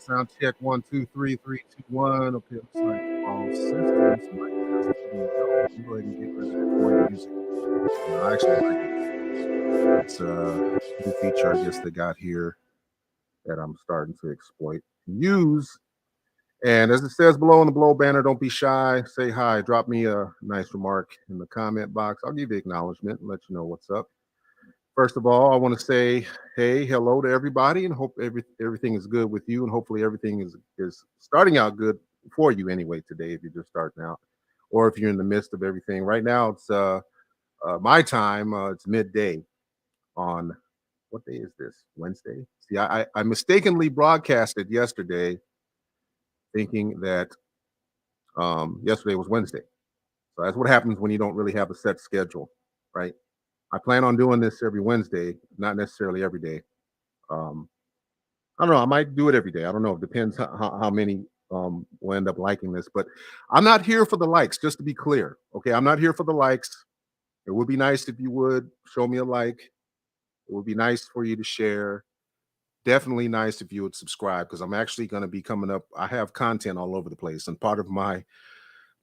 Sound check 1 2 3 3 2 1. Okay, looks like all systems might just be go. Let me go ahead and get rid of that corny music. I actually like it. It's a new feature I guess they got here that I'm starting to exploit, use. And as it says below in the below banner, don't be shy. Say hi. Drop me a nice remark in the comment box. I'll give you acknowledgement and let you know what's up. First of all, I want to say, hey, hello to everybody, and hope everything is good with you, and hopefully everything is starting out good for you anyway today. If you're just starting out, or if you're in the midst of everything. Right now, it's my time. It's midday on what day is this? Wednesday. See, I mistakenly broadcasted yesterday, thinking that yesterday was Wednesday. So that's what happens when you don't really have a set schedule, right? I plan on doing this every Wednesday, not necessarily every day. Um, I don't know. I might do it every day. I don't know. It depends how many will end up liking this. But I'm not here for the likes, just to be clear. Okay. I'm not here for the likes. It would be nice if you would show me a like. It would be nice for you to share. Definitely nice if you would subscribe because I'm actually going to be coming up. I have content all over the place. And part of my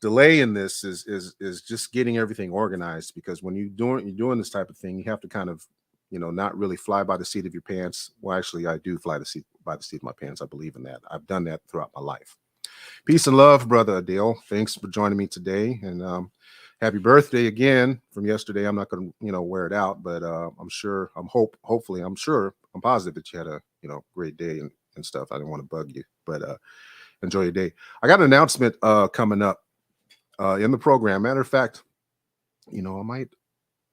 delay in this is just getting everything organized because when you're doing this type of thing, you have to kind of not really fly by the seat of your pants. Well, actually, I do fly by the seat of my pants. I believe in that. I've done that throughout my life. Peace and love, brother Adele. Thanks for joining me today, and happy birthday again from yesterday. I'm not going to wear it out, but hopefully I'm sure I'm positive that you had a great day and stuff. I didn't want to bug you, but enjoy your day. I got an announcement coming up in the program. Matter of fact, I might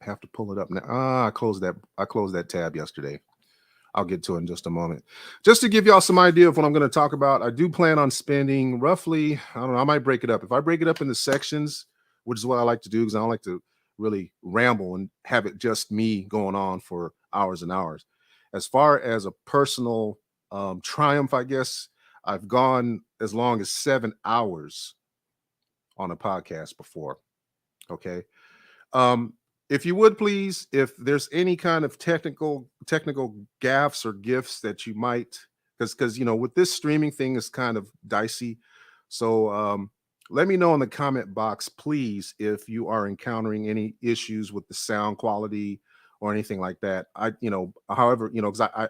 have to pull it up now. I closed that tab yesterday. I'll get to it in just a moment. Just to give y'all some idea of what I'm going to talk about, I do plan on spending roughly, I don't know, I might break it up. If I break it up into sections, which is what I like to do because I don't like to really ramble and have it just me going on for hours and hours. As far as a personal triumph, I guess, I've gone as long as 7 hours on a podcast before. Okay. If you would please, if there's any kind of technical gaffes or gifts that you might, because with this streaming thing is kind of dicey. So let me know in the comment box, please, if you are encountering any issues with the sound quality or anything like that. However, because I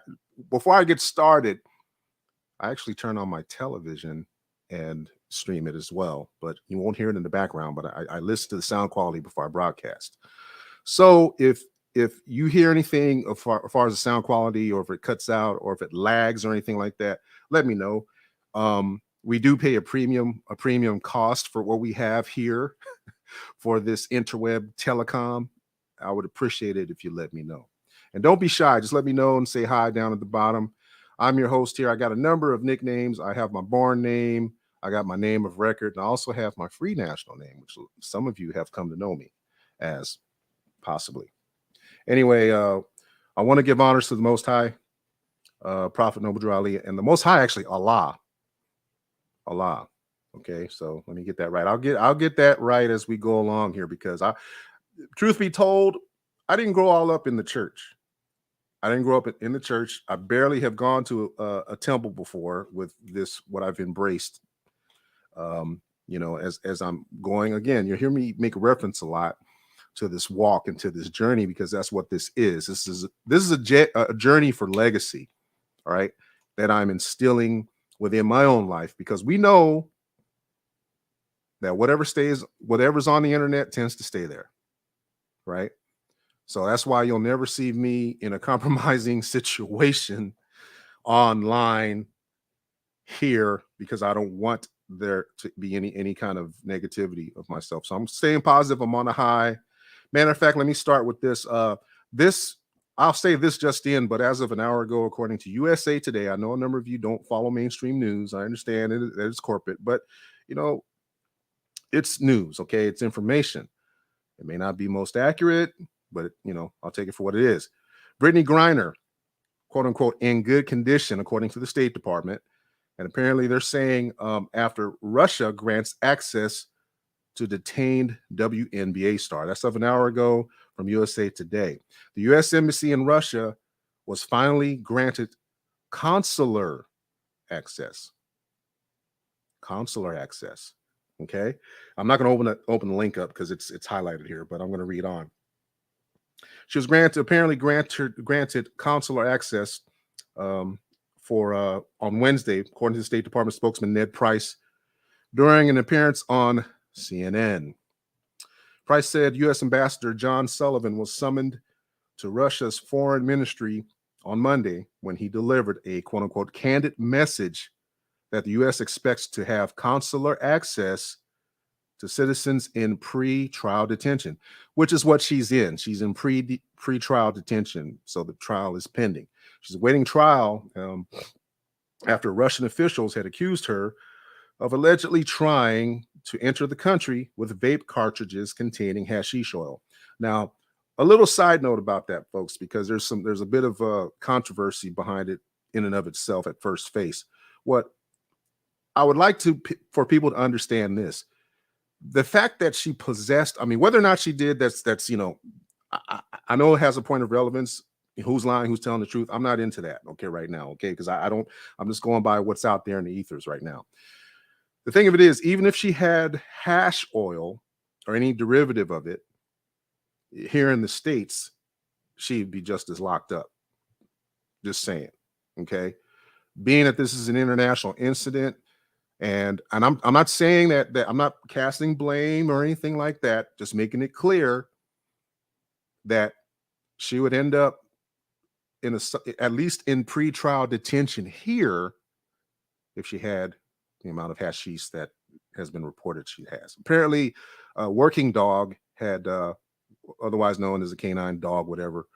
before I get started, I actually turn on my television and stream it as well, but you won't hear it in the background. But I listen to the sound quality before I broadcast. So if you hear anything as far as the sound quality, or if it cuts out, or if it lags or anything like that, let me know. We do pay a premium cost for what we have here for this interweb telecom. I would appreciate it if you let me know. And don't be shy. Just let me know and say hi down at the bottom. I'm your host here. I got a number of nicknames. I have my born name. I got my name of record. And I also have my free national name, which some of you have come to know me as possibly. Anyway, I want to give honors to the Most High, Prophet Noble Ali, and the Most High, actually, Allah. Okay, so let me get that right. I'll get that right as we go along here, because truth be told, I didn't grow all up in the church. I didn't grow up in the church. I barely have gone to a temple before with what I've embraced. As I'm going, again, you'll hear me make a reference a lot to this walk and to this journey, because that's what this is. This is a journey for legacy, all right, that I'm instilling within my own life, because we know that whatever's on the internet tends to stay there, right? So that's why you'll never see me in a compromising situation online here, because I don't want there to be any kind of negativity of myself. So I'm staying positive. I'm on a high. Matter of fact, let me start with this. I'll say this just in, but as of an hour ago, according to USA Today, I know a number of you don't follow mainstream news. I understand that it's corporate, but it's news. Okay, it's information. It may not be most accurate, but I'll take it for what it is. Brittany Griner, quote unquote, in good condition, according to the State Department. And apparently they're saying after Russia grants access to detained WNBA star. That's of an hour ago from USA Today. The U.S. Embassy in Russia was finally granted consular access. Consular access. Okay. I'm not going to open the link up because it's highlighted here, but I'm going to read on. She was granted consular access for on Wednesday, according to the State Department spokesman Ned Price, during an appearance on CNN. Price said U.S. Ambassador John Sullivan was summoned to Russia's foreign ministry on Monday when he delivered a quote unquote candid message that the U.S. expects to have consular access to citizens in pre-trial detention, which is what she's in. She's in pre-trial detention, so the trial is pending. She's awaiting trial after Russian officials had accused her of allegedly trying to enter the country with vape cartridges containing hashish oil. Now, a little side note about that, folks, because there's a bit of a controversy behind it in and of itself at first face. What I would like for people to understand this: the fact that she possessed, I mean, whether or not she did, that's I know it has a point of relevance. Who's lying, who's telling the truth? I'm not into that, okay, right now, okay, because I'm just going by what's out there in the ethers right now. The thing of it is, even if she had hash oil or any derivative of it here in the States, she'd be just as locked up. Just saying, okay? Being that this is an international incident, and I'm not saying that I'm not casting blame or anything like that, just making it clear that she would end up at least in pre-trial detention here if she had the amount of hashish that has been reported she has. Apparently, Working Dog had, otherwise known as a canine dog, whatever,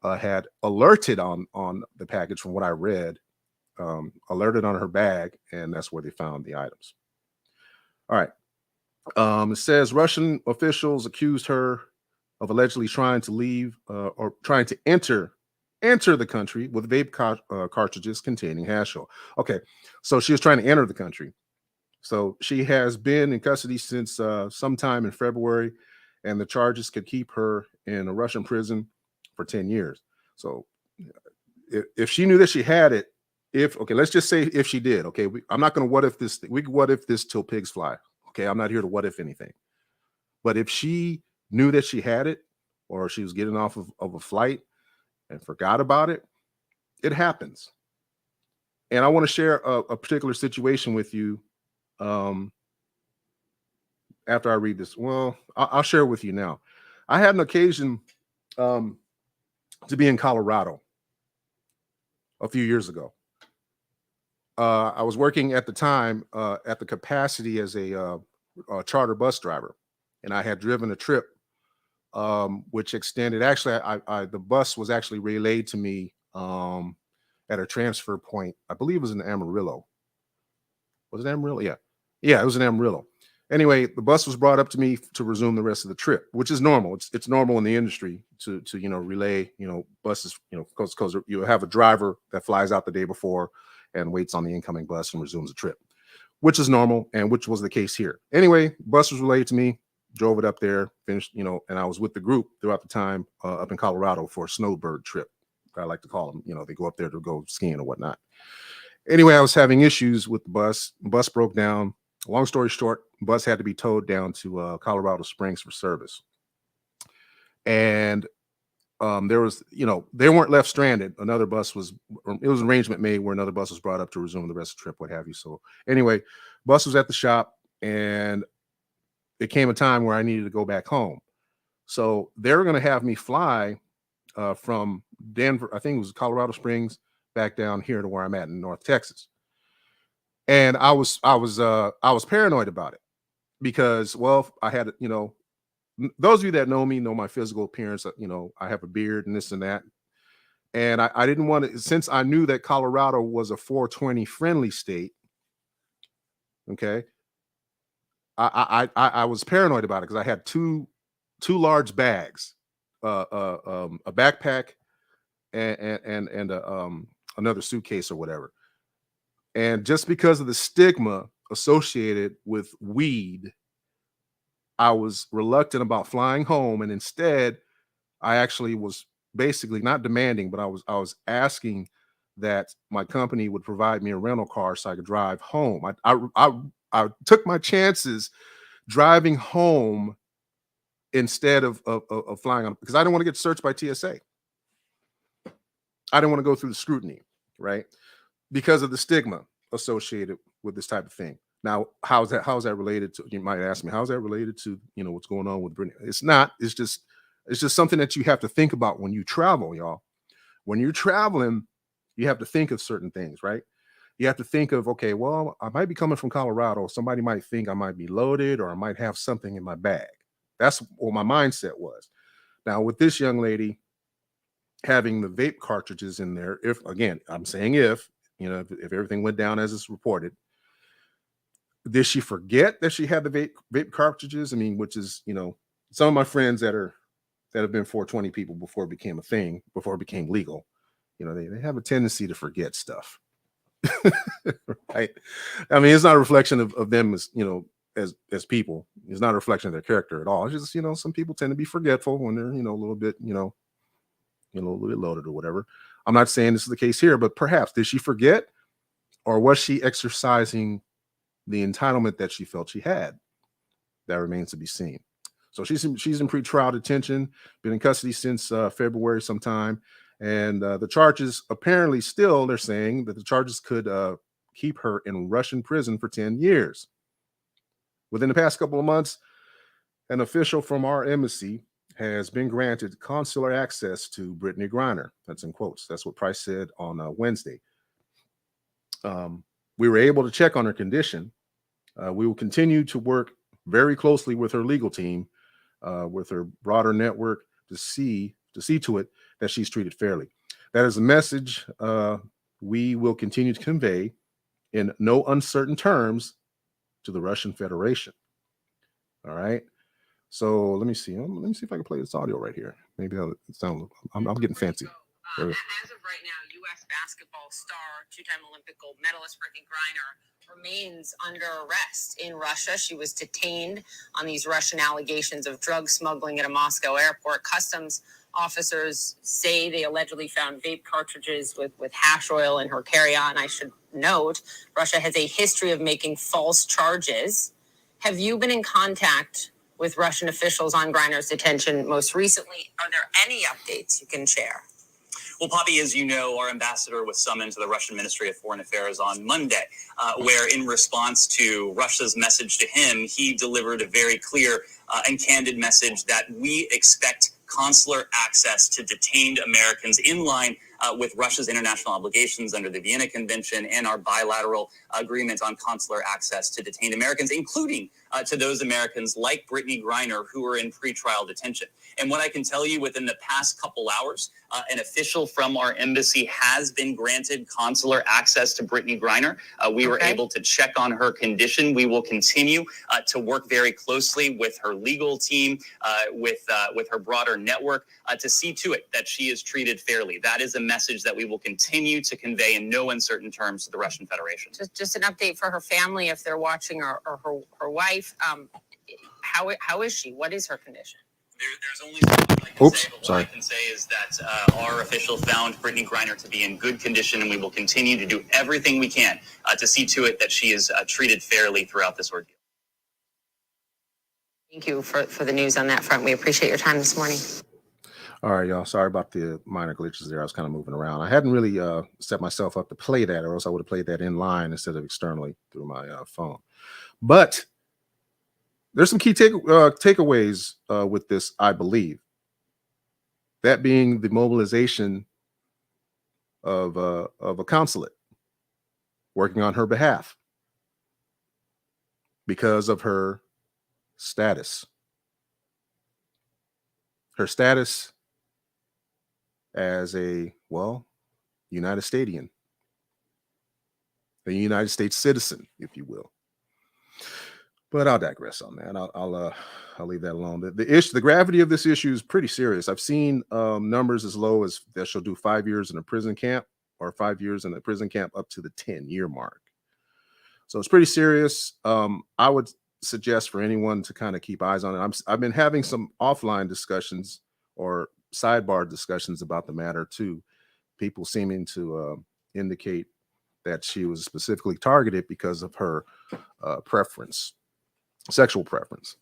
had alerted on the package from what I read, alerted on her bag, and that's where they found the items. All right. It says Russian officials accused her of allegedly trying to leave or trying to enter the country with vape cartridges containing hash oil. Okay, so she was trying to enter the country. So she has been in custody since sometime in February, and the charges could keep her in a Russian prison for 10 years. So if she knew that she had it, let's just say if she did, okay, I'm not going to what if this thing. We can what if this till pigs fly. Okay, I'm not here to what if anything. But if she knew that she had it, or she was getting off of a flight and forgot about it, it happens. And I want to share a particular situation with you after I read this. Well, I'll share it with you now. I had an occasion to be in Colorado a few years ago. I was working at the time at the capacity as a charter bus driver, and I had driven a trip which extended. Actually, the bus was actually relayed to me at a transfer point. I believe it was in Amarillo. Was it Amarillo? Yeah, it was in Amarillo. Anyway, the bus was brought up to me to resume the rest of the trip, which is normal. It's normal in the industry to relay buses, because you have a driver that flies out the day before and waits on the incoming bus and resumes the trip, which is normal, and which was the case here. Anyway, bus was relayed to me, drove it up there, finished, and I was with the group throughout the time up in Colorado for a snowbird trip, I like to call them. They go up there to go skiing or whatnot. Anyway, I was having issues with the bus. The bus broke down. Long story short, bus had to be towed down to Colorado Springs for service. And there was, they weren't left stranded. It was an arrangement made where another bus was brought up to resume the rest of the trip, what have you. So anyway, bus was at the shop, and it came a time where I needed to go back home. So they were going to have me fly from Denver, I think it was Colorado Springs, back down here to where I'm at in North Texas. And I was paranoid about it because, well, I had, those of you that know me know my physical appearance. I have a beard and this and that. And I didn't want to, since I knew that Colorado was a 420 friendly state. Okay. I was paranoid about it because I had two large bags, a backpack and another suitcase or whatever. And just because of the stigma associated with weed, I was reluctant about flying home. And instead, I actually was basically not demanding, but I was asking that my company would provide me a rental car so I could drive home. I took my chances driving home instead of flying on, because I didn't want to get searched by TSA. I didn't want to go through the scrutiny, right? Because of the stigma associated with this type of thing. Now, how's that related to? You might ask me, how's that related to what's going on with Brittany? It's not. It's just something that you have to think about when you travel, y'all. When you're traveling, you have to think of certain things, right? You have to think of, okay, well, I might be coming from Colorado. Somebody might think I might be loaded, or I might have something in my bag. That's what my mindset was. Now, with this young lady having the vape cartridges in there, if, again, I'm saying if everything went down as it's reported, did she forget that she had the vape cartridges? I mean, which is, some of my friends that have been 420 people before it became a thing, before it became legal, they have a tendency to forget stuff. Right? I mean, it's not a reflection of them as, as people. It's not a reflection of their character at all. It's just, some people tend to be forgetful when they're, a little bit, a little bit loaded or whatever. I'm not saying this is the case here, but perhaps did she forget, or was she exercising the entitlement that she felt she had? That remains to be seen. So she's in pretrial detention, been in custody since February sometime. And the charges, apparently still, they're saying that the charges could keep her in Russian prison for 10 years. Within the past couple of months, an official from our embassy has been granted consular access to Brittany Griner. That's in quotes. That's what Price said on Wednesday. We were able to check on her condition. We will continue to work very closely with her legal team, with her broader network, to see to it that she's treated fairly. That is a message we will continue to convey in no uncertain terms to the Russian Federation. All right. So let me see. Let me see if I can play this audio right here. Maybe I'll sound. I'm getting fancy. As of right now, U.S. basketball star, two-time Olympic gold medalist Brittany Griner remains under arrest in Russia. She was detained on these Russian allegations of drug smuggling at a Moscow airport. Customs officers say they allegedly found vape cartridges with hash oil in her carry-on. I should note, Russia has a history of making false charges. Have you been in contact with Russian officials on Griner's detention most recently? Are there any updates you can share? Well, Poppy, as you know, our ambassador was summoned to the Russian Ministry of Foreign Affairs on Monday, where in response to Russia's message to him, he delivered a very clear and candid message that we expect consular access to detained Americans in line with Russia's international obligations under the Vienna Convention and our bilateral agreement on consular access to detained Americans, including to those Americans like Brittany Griner who are in pretrial detention. And what I can tell you, within the past couple hours, an official from our embassy has been granted consular access to Brittany Griner. We were able to check on her condition. We will continue to work very closely with her legal team, with her broader network, to see to it that she is treated fairly. That is a message that we will continue to convey in no uncertain terms to the Russian Federation. Just an update for her family, if they're watching, or her wife. How is she? What is her condition? There's only so much I can say, but what I can say is that our official found Brittany Griner to be in good condition, and we will continue to do everything we can to see to it that she is treated fairly throughout this ordeal. Thank you for the news on that front. We appreciate your time this morning. All right, y'all. Sorry about the minor glitches there. I was kind of moving around. I hadn't really set myself up to play that, or else I would have played that in line instead of externally through my phone. But there's some key takeaways with this, I believe. That being the mobilization of a consulate working on her behalf because of her status. Her status as a, United Statian, a United States citizen, if you will. But I'll digress on that. I'll leave that alone. The gravity of this issue is pretty serious. I've seen numbers as low as that she'll do 5 years in a prison camp, or 5 years in a prison camp up to the 10-year mark. So it's pretty serious. I would suggest for anyone to kind of keep eyes on it. I've been having some offline discussions or sidebar discussions about the matter too. People seeming to indicate that she was specifically targeted because of her preference, sexual preference.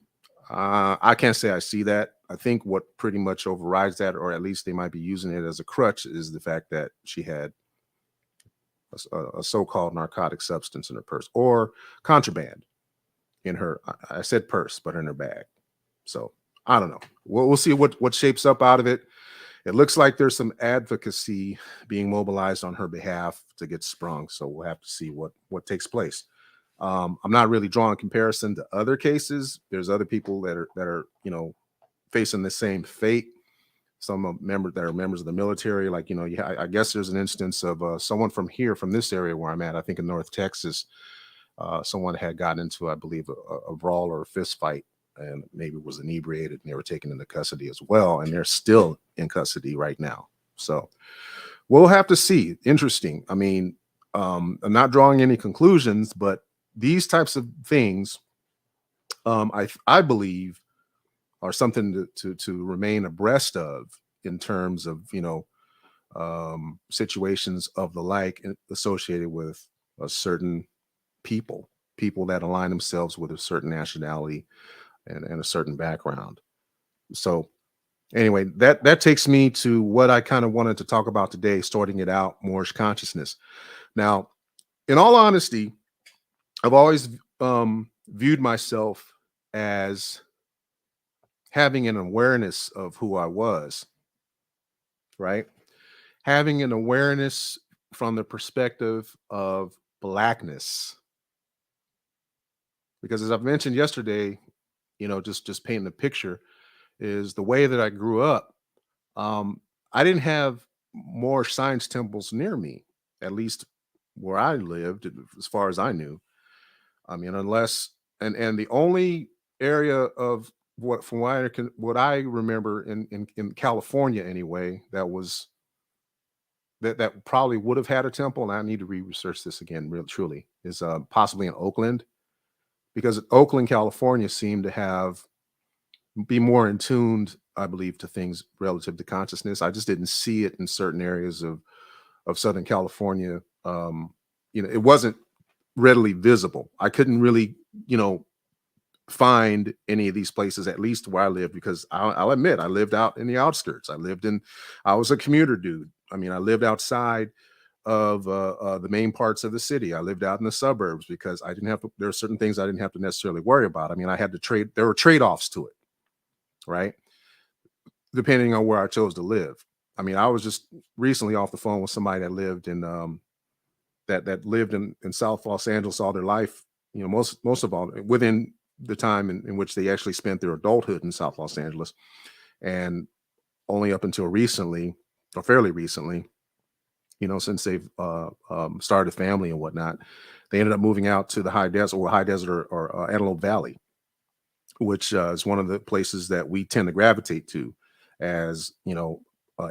I can't say I see that. I think what pretty much overrides that, or at least they might be using it as a crutch, is the fact that she had a so-called narcotic substance in her purse, or contraband in her. I said purse, but in her bag. So I don't know. We'll see what shapes up out of it. It looks like there's some advocacy being mobilized on her behalf to get sprung. So we'll have to see what takes place. I'm not really drawing comparison to other cases. There's other people that are facing the same fate. Some members that are members of the military, like I guess there's an instance of someone from this area where I'm at. I think in North Texas, someone had gotten into, I believe, a brawl or a fist fight, and maybe was inebriated, and they were taken into custody as well, and they're still in custody right now. So we'll have to see. Interesting. I mean, I'm not drawing any conclusions, but these types of things, I believe, are something to remain abreast of in terms of situations of the like associated with a certain people that align themselves with a certain nationality and a certain background. So anyway, that takes me to what I kind of wanted to talk about today, sorting it out, Moorish consciousness. Now, in all honesty, I've always viewed myself as having an awareness of who I was, right? Having an awareness from the perspective of Blackness. Because as I've mentioned yesterday, just painting the picture, is the way that I grew up. I didn't have more science temples near me, at least where I lived, as far as I knew. I mean, unless and the only area of what I remember in California anyway, that probably would have had a temple, and I need to research this again, real truly, is possibly in Oakland, because Oakland, California, seemed to be more in tuned, I believe, to things relative to consciousness. I just didn't see it in certain areas of Southern California. It wasn't readily visible. I couldn't really, find any of these places, at least where I lived, because I'll admit I lived out in the outskirts. I was a commuter dude. I mean, I lived outside of the main parts of the city. I lived out in the suburbs because I didn't have to, there are certain things I didn't have to necessarily worry about. I mean, I had to trade, there were trade-offs to it, right? Depending on where I chose to live. I mean, I was just recently off the phone with somebody that lived in that lived in South Los Angeles all their life, most of all within the time in which they actually spent their adulthood in South Los Angeles, and only up until recently, or fairly recently, since they've started a family and whatnot, they ended up moving out to the high desert or Antelope Valley, which is one of the places that we tend to gravitate to as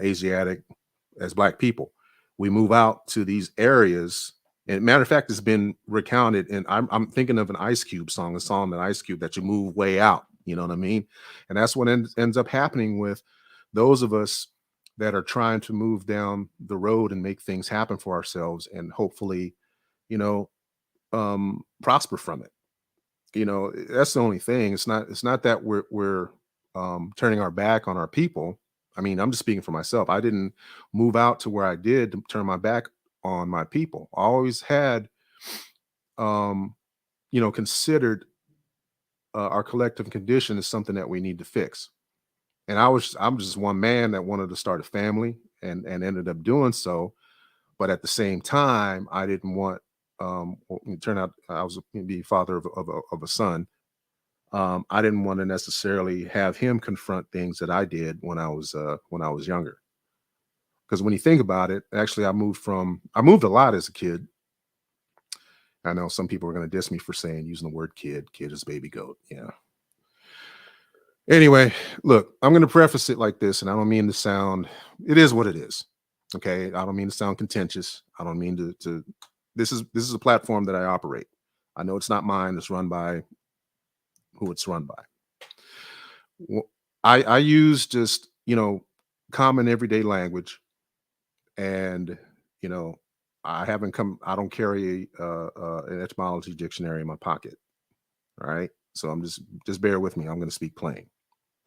Asiatic, as Black people. We move out to these areas, and matter of fact, it's been recounted, and I'm thinking of an Ice Cube song, a song that Ice Cube, that you move way out, you know what I mean? And that's what ends up happening with those of us that are trying to move down the road and make things happen for ourselves, and hopefully, prosper from it. That's the only thing. It's not that we're turning our back on our people. I mean, I'm just speaking for myself. I didn't move out to where I did to turn my back on my people. I always had considered our collective condition as something that we need to fix. And I'm just one man that wanted to start a family, and ended up doing so. But at the same time, I didn't want it turned out I was the father of a son. I didn't want to necessarily have him confront things that I did when I was younger. Because when you think about it, actually, I moved a lot as a kid. I know some people are going to diss me for using the word kid. Kid is baby goat. Yeah. Anyway, look, I'm going to preface it like this, and I don't mean to sound, it is what it is. Okay. I don't mean to sound contentious. I don't mean to this is a platform that I operate. I know it's not mine. It's run by who it's run by. I use just, common everyday language, and, I haven't come. I don't carry an etymology dictionary in my pocket. All right. So I'm just bear with me. I'm going to speak plain.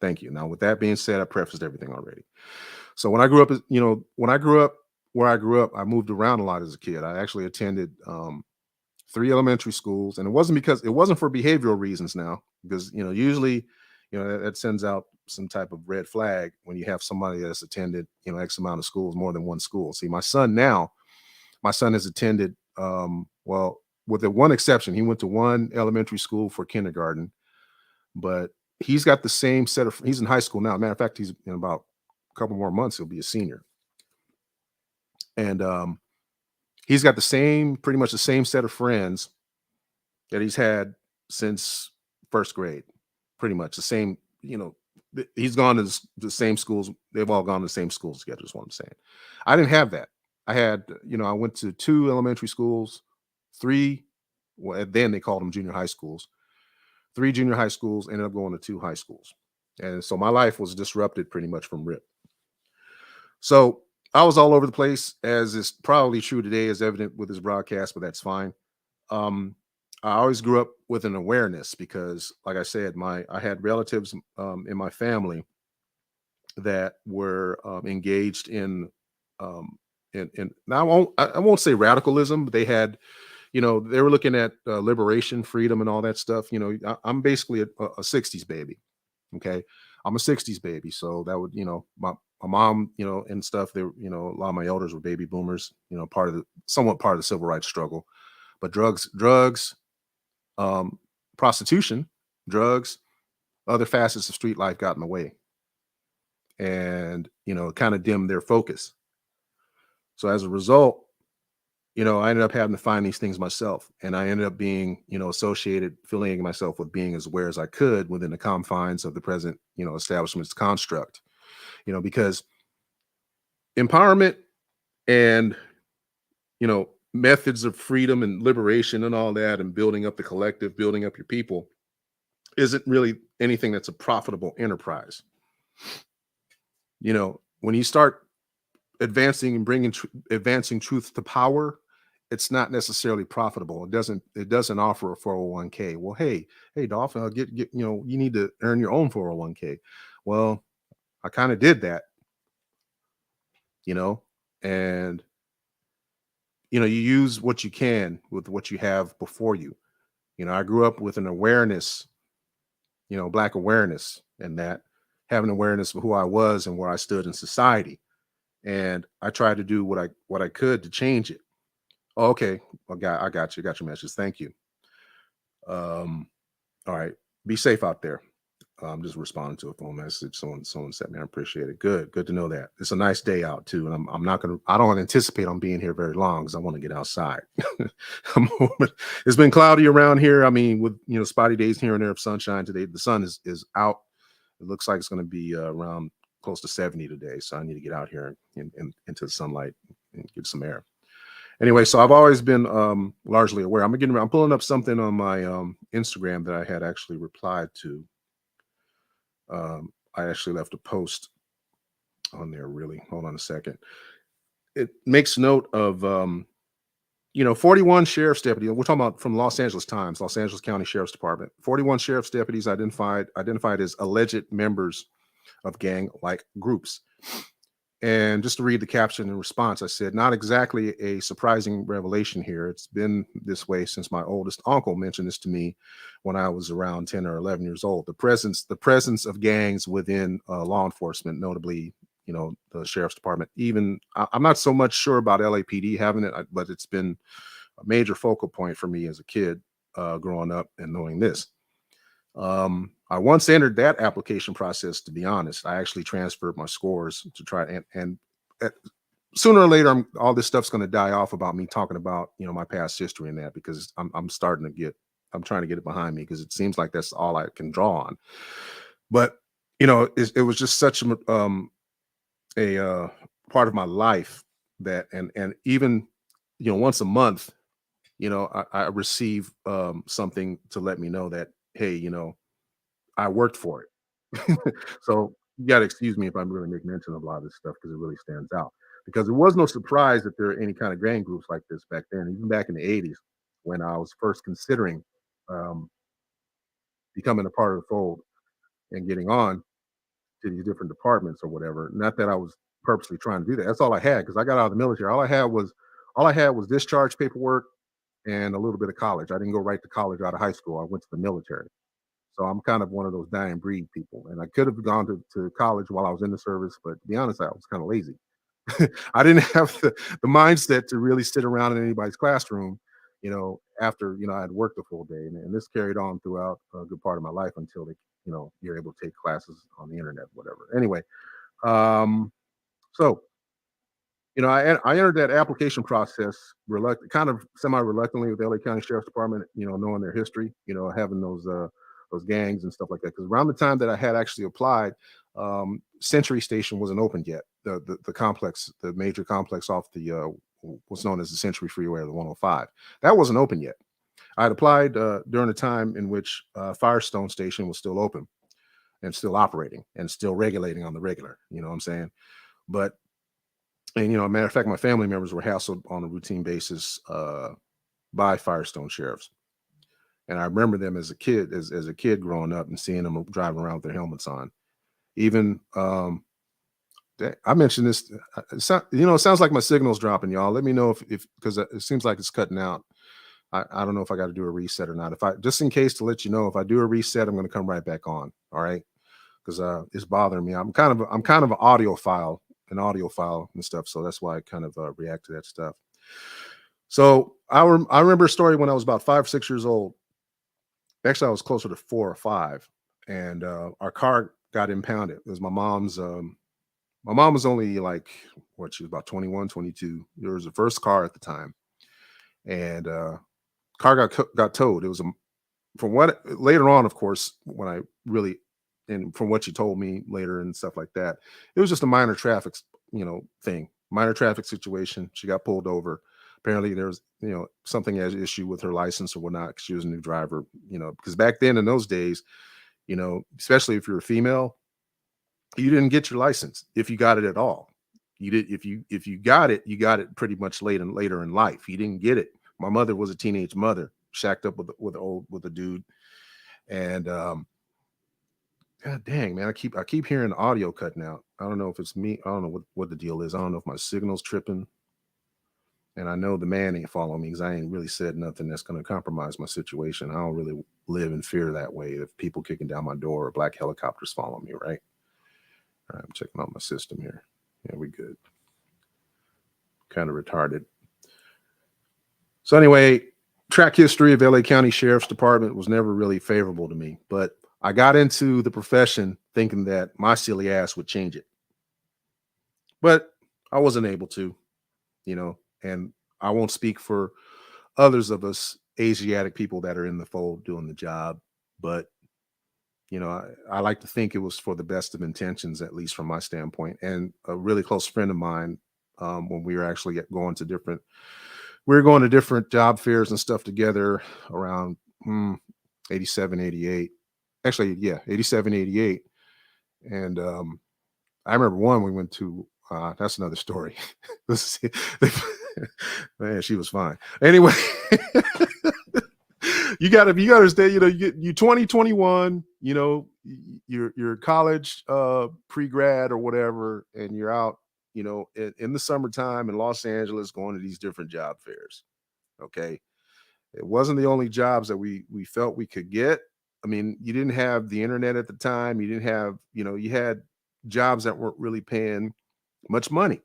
Thank you. Now, with that being said, I prefaced everything already. So when I grew up, when I grew up where I grew up, I moved around a lot as a kid. I actually attended 3 elementary schools, and it wasn't for behavioral reasons. Now, because usually, that sends out some type of red flag when you have somebody that's attended X amount of schools, more than one school. See, my son has attended, well, with the one exception, he went to one elementary school for kindergarten, but he's got the same set of. He's in high school now. Matter of fact, he's in about a couple more months. He'll be a senior, and he's got pretty much the same set of friends that he's had since first grade. Pretty much the same. He's gone to the same schools. They've all gone to the same schools together. Is what I'm saying. I didn't have that. I had, I went to 2 elementary schools, three. Well, then they called them junior high schools. 3 junior high schools. Ended up going to 2 high schools, and so my life was disrupted pretty much from rip. So I was all over the place, as is probably true today, as evident with this broadcast, but that's fine. Um, I always grew up with an awareness because, like I said, I had relatives in my family that were engaged in now I won't say radicalism, but they had, they were looking at liberation, freedom, and all that stuff. I'm basically a 60s baby. Okay, I'm a 60s baby, so that would, my mom, and stuff. They, a lot of my elders were baby boomers. Somewhat part of the civil rights struggle, but drugs, um, prostitution, drugs, other facets of street life got in the way, and kind of dimmed their focus. So as a result, I ended up having to find these things myself, and I ended up being, associated, affiliating myself with being as aware as I could within the confines of the present, establishment's construct. Because empowerment and methods of freedom and liberation and all that, and building up the collective, building up your people, isn't really anything that's a profitable enterprise. When you start advancing and advancing truth to power, it's not necessarily profitable. It doesn't offer a 401k. Well, hey Dolphin, get you need to earn your own 401k. Well, I kind of did that, you know and you use what you can with what you have before you. I grew up with an awareness, black awareness, and that having awareness of who I was and where I stood in society, and I tried to do what I could to change it. Oh, okay. I got your message. Thank you. Um, all right. Be safe out there. I'm just responding to a phone message. Someone sent me. I appreciate it. Good to know that. It's a nice day out too, and I'm not gonna. I don't anticipate on being here very long because I want to get outside. It's been cloudy around here. I mean, with spotty days here and there of sunshine. Today the sun is out. It looks like it's going to be around close to 70 today. So I need to get out here and into the sunlight and get some air. Anyway, so I've always been largely aware. I'm pulling up something on my Instagram that I had actually replied to. I actually left a post on there. Really, hold on a second. It makes note of 41 sheriff's deputies. We're talking about from Los Angeles Times, Los Angeles County Sheriff's Department. 41 sheriff's deputies identified as alleged members of gang-like groups. And just to read the caption in response, I said, not exactly a surprising revelation here. It's been this way since my oldest uncle mentioned this to me when I was around 10 or 11 years old. The presence of gangs within law enforcement, notably, the sheriff's department. Even I'm not so much sure about LAPD having it, but it's been a major focal point for me as a kid growing up and knowing this. I once entered that application process. To be honest, I actually transferred my scores to try and sooner or later, all this stuff's going to die off about me talking about my past history and that, because I'm trying to get it behind me, because it seems like that's all I can draw on. But it was just such a part of my life that, and even once a month, I receive something to let me know that, hey, I worked for it. So you got to excuse me if I'm really making mention of a lot of this stuff, because it really stands out. because it was no surprise that there are any kind of gang groups like this back then, even back in the 80s when I was first considering um, becoming a part of the fold and getting on to these different departments or whatever. Not that I was purposely trying to do that. That's all I had because I got out of the military. All I had was discharge paperwork and a little bit of college. I didn't go right to college out of high school. I went to the military. So I'm kind of one of those dying breed people. And I could have gone to college while I was in the service, but to be honest, I was kind of lazy. I didn't have the mindset to really sit around in anybody's classroom, after, I had worked a full day. And this carried on throughout a good part of my life until you're able to take classes on the internet, whatever. Anyway, so I entered that application process kind of semi-reluctantly with the LA County Sheriff's Department, knowing their history, having those gangs and stuff like that. Because around the time that I had actually applied, Century Station wasn't open yet. The complex, the major complex off the what's known as the Century Freeway or the 105, that wasn't open yet. I had applied during a time in which Firestone Station was still open and still operating and still regulating on the regular. You know what I'm saying? But matter of fact, my family members were hassled on a routine basis by Firestone sheriffs, and I remember them as a kid, as a kid growing up and seeing them driving around with their helmets on. Even I mentioned this. It sounds like my signal's dropping, y'all. Let me know if because it seems like it's cutting out. I don't know if I got to do a reset or not. If I just in case to let you know, if I do a reset, I'm going to come right back on. All right, because it's bothering me. I'm kind of an audiophile and stuff, so that's why I kind of react to that stuff. So I remember a story when I was about 5 or 6 years old. Actually, I was closer to 4 or 5, and our car got impounded. It was my mom's. My mom was only like she was about 21, 22. It was the first car at the time, and car got towed. It was from what later on, of course, when I really and from what you told me later and stuff like that, it was just a minor traffic, thing, minor traffic situation. She got pulled over. Apparently there was, something as issue with her license or whatnot. 'Cause she was a new driver, because back then in those days, especially if you're a female, you didn't get your license if you got it at all. You did if you got it, you got it pretty much later in life. You didn't get it. My mother was a teenage mother, shacked up with a dude, and God dang, man, I keep hearing the audio cutting out. I don't know if it's me. I don't know what the deal is. I don't know if my signal's tripping. And I know the man ain't following me because I ain't really said nothing that's going to compromise my situation. I don't really live in fear that way. If people kicking down my door or black helicopters following me, right? All right, I'm checking out my system here. Yeah, we good. Kind of retarded. So anyway, track history of LA County Sheriff's Department was never really favorable to me, but I got into the profession thinking that my silly ass would change it. But I wasn't able to, and I won't speak for others of us Asiatic people that are in the fold doing the job, but I like to think it was for the best of intentions, at least from my standpoint. And a really close friend of mine, when we were actually going to different job fairs and stuff together around 87, 88. Actually, yeah, 87, 88. And I remember one we went to, that's another story. Man, she was fine. Anyway, you gotta understand, you 20, 21, you're college pre-grad or whatever, and you're out, in the summertime in Los Angeles going to these different job fairs. Okay. It wasn't the only jobs that we felt we could get. I mean, you didn't have the internet at the time. You didn't have, you had jobs that weren't really paying much money.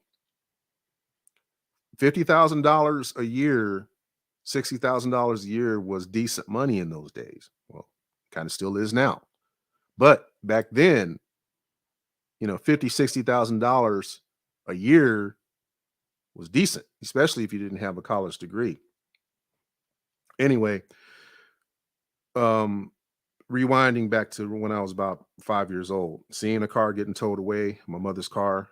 $50,000 a year, $60,000 a year was decent money in those days. Well, kind of still is now. But back then, $50,000, $60,000 a year was decent, especially if you didn't have a college degree. Anyway, rewinding back to when I was about 5 years old, seeing a car getting towed away, my mother's car,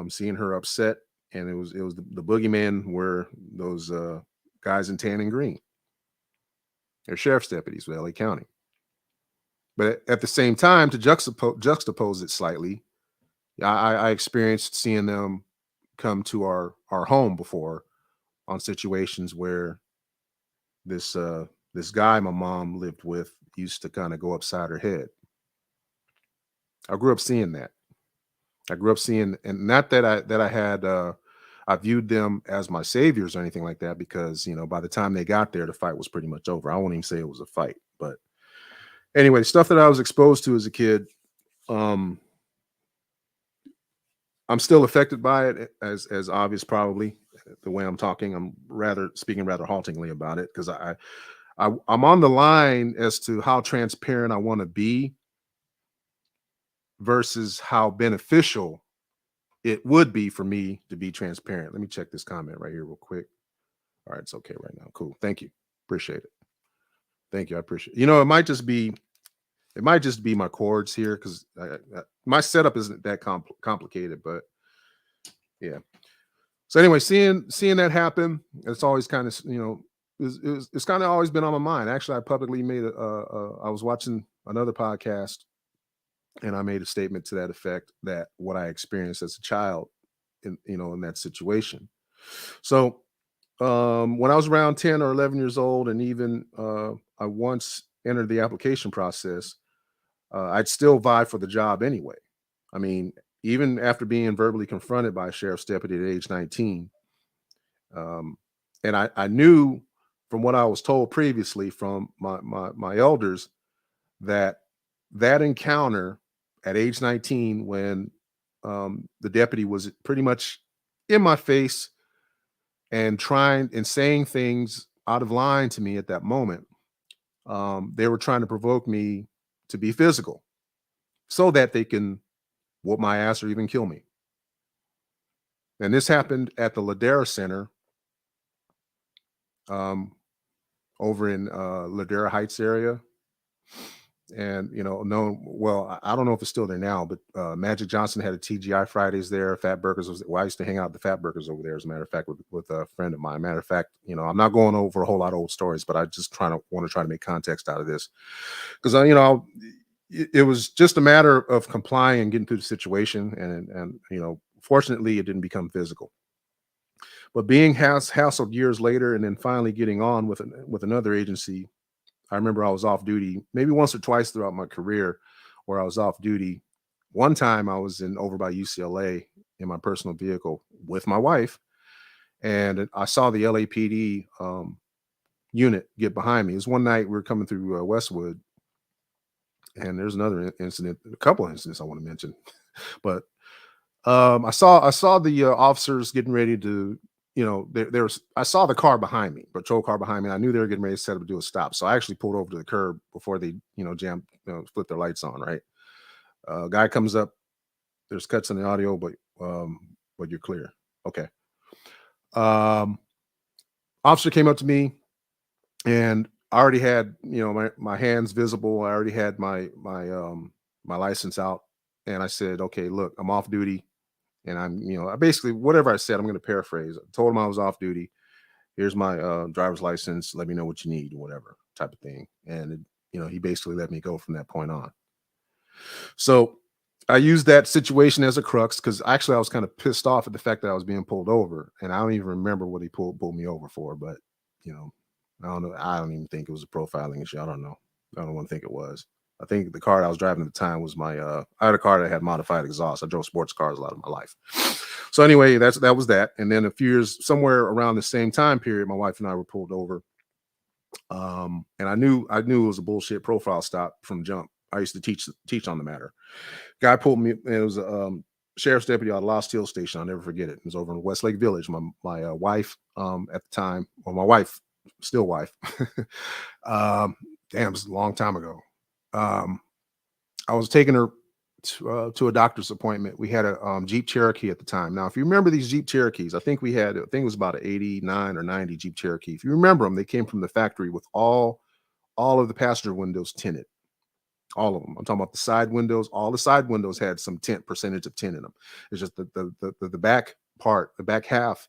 seeing her upset, and it was the boogeyman were those guys in tan and green. They're sheriff's deputies with LA County. But at the same time, to juxtapose it slightly, I experienced seeing them come to our home before on situations where this guy my mom lived with used to kind of go upside her head. I grew up seeing that. I grew up seeing, and not that I had I viewed them as my saviors or anything like that, because by the time they got there, the fight was pretty much over. I won't even say it was a fight, but anyway, stuff that I was exposed to as a kid. Um, I'm still affected by it, as obvious, probably the way I'm talking. I'm speaking rather haltingly about it, because I'm on the line as to how transparent I want to be versus how beneficial it would be for me to be transparent. Let me check this comment right here real quick. All right, it's okay right now. Cool. Thank you. Appreciate it. Thank you. I appreciate it. It might just be my chords here, because my setup isn't that complicated, but yeah. So anyway, seeing that happen, it's always kind of it's kind of always been on my mind. Actually, I publicly made I was watching another podcast, and I made a statement to that effect, that what I experienced as a child in that situation. So when I was around 10 or 11 years old, and even I once entered the application process, I'd still vie for the job anyway. I mean, even after being verbally confronted by a sheriff's deputy at age 19, and I knew from what I was told previously from my elders, that encounter at age 19, when the deputy was pretty much in my face and trying and saying things out of line to me at that moment, they were trying to provoke me to be physical so that they can whoop my ass or even kill me. And this happened at the Ladera Center, over in Ladera Heights area. And I don't know if it's still there now, but Magic Johnson had a TGI Fridays there. Fat Burgers was, well, I used to hang out at the Fat Burgers over there, as a matter of fact, with a friend of mine. Matter of fact, I'm not going over a whole lot of old stories, but I just want to try to make context out of this, because it was just a matter of complying and getting through the situation, and fortunately, it didn't become physical. But being hassled years later, and then finally getting on with another agency. I remember I was off duty maybe once or twice throughout my career where I was off duty. One time I was over by UCLA in my personal vehicle with my wife, and I saw the LAPD unit get behind me. It was one night we were coming through Westwood, and there's another incident, a couple of incidents I want to mention, but I saw the officers getting ready to, I saw the car behind me, patrol car behind me. I knew they were getting ready to set up to do a stop. So I actually pulled over to the curb before they, flip their lights on. Right. Guy comes up, there's cuts in the audio, but you're clear. Okay. Officer came up to me, and I already had, my hands visible. I already had my license out. And I said, okay, look, I'm off duty. And I basically, whatever I said, I'm going to paraphrase. I told him I was off duty. Here's my driver's license. Let me know what you need, or whatever type of thing. And, he basically let me go from that point on. So I used that situation as a crux, because actually I was kind of pissed off at the fact that I was being pulled over. And I don't even remember what he pulled me over for. But, I don't know. I don't even think it was a profiling issue. I don't know. I don't want to think it was. I think the car I was driving at the time was I had a car that had modified exhaust. I drove sports cars a lot of my life. So anyway, that was that. And then a few years, somewhere around the same time period, my wife and I were pulled over. And I knew it was a bullshit profile stop from jump. I used to teach on the matter. Guy pulled me, and it was a sheriff's deputy out of Lost Hill Station. I'll never forget it. It was over in Westlake Village. My wife at the time, or my wife, still wife. Damn, it was a long time ago. I was taking her to a doctor's appointment. We had a Jeep Cherokee at the time. Now, if you remember these Jeep Cherokees, I think it was about an 89 or 90 Jeep Cherokee. If you remember them, they came from the factory with all of the passenger windows tinted. All of them. I'm talking about the side windows. All the side windows had some percentage of tint in them. It's just the back part, the back half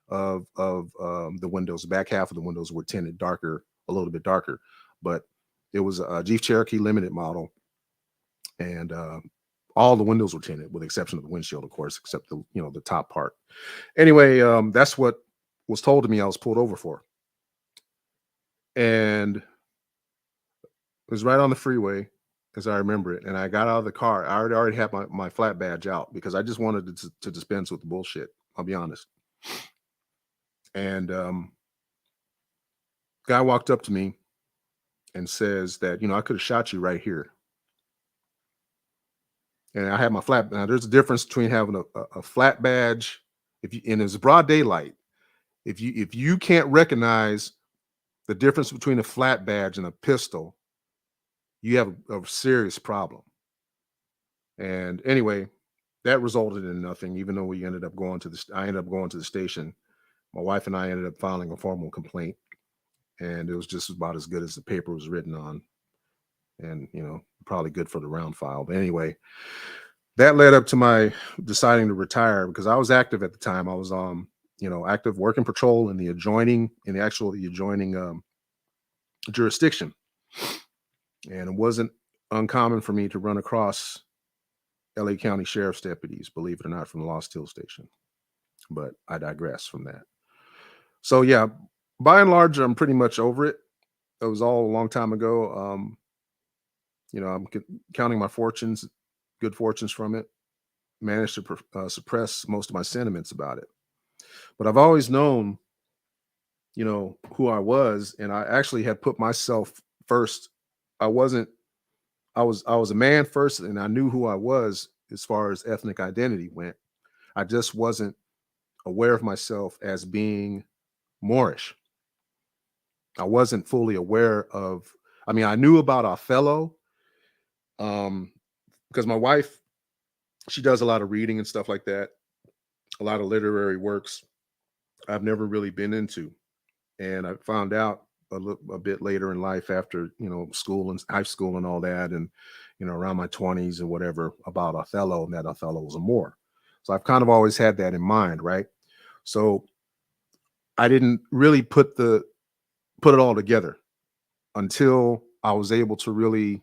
of the windows, the back half of the windows were tinted darker, a little bit darker. But it was a Jeep Cherokee limited model. And All the windows were tinted, with the exception of the windshield, of course, except the the top part. Anyway, that's what was told to me I was pulled over for, and it was right on the freeway, as I remember it. And I got out of the car. I already had my flat badge out because I just wanted to dispense with the bullshit. I'll be honest. And guy walked up to me and says that I could have shot you right here. And I had my flat. Now there's a difference between having a flat badge, and it's broad daylight. If you can't recognize the difference between a flat badge and a pistol, you have a serious problem. And anyway, that resulted in nothing. Even though I ended up going to the station. My wife and I ended up filing a formal complaint, and it was just about as good as the paper was written on, and probably good for the round file. But anyway, that led up to my deciding to retire because I was active at the time. I was active working patrol in the adjoining jurisdiction, and it wasn't uncommon for me to run across LA County Sheriff's deputies, believe it or not, from the Lost Hill Station. But I digress from that. So yeah, by and large, I'm pretty much over it. It was all a long time ago. I'm counting my fortunes, good fortunes from it. Managed to suppress most of my sentiments about it. But I've always known, who I was, and I actually had put myself first. I was a man first, and I knew who I was as far as ethnic identity went. I just wasn't aware of myself as being Moorish. I wasn't fully aware of. I mean, I knew about Othello, because my wife, she does a lot of reading and stuff like that, a lot of literary works I've never really been into. And I found out a bit later in life, after school and high school and all that, and around my 20s or whatever, about Othello, and that Othello was a Moor. So I've kind of always had that in mind, right? So I didn't really put it all together until I was able to really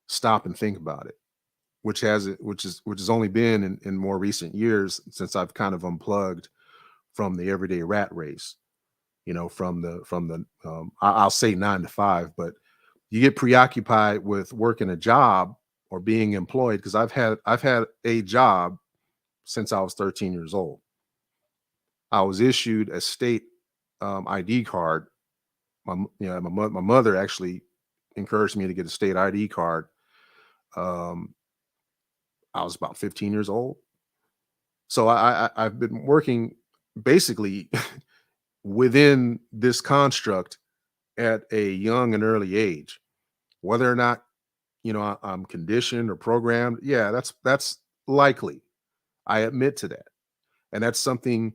stop and think about it, which has only been in more recent years, since I've kind of unplugged from the everyday rat race. From the I'll say 9 to 5, but you get preoccupied with working a job or being employed, because I've had a job since I was 13 years old. I was issued a state ID card. My mother actually encouraged me to get a state ID card. I was about 15 years old. So I've been working basically within this construct at a young and early age. Whether or not I'm conditioned or programmed, yeah, that's likely. I admit to that, and that's something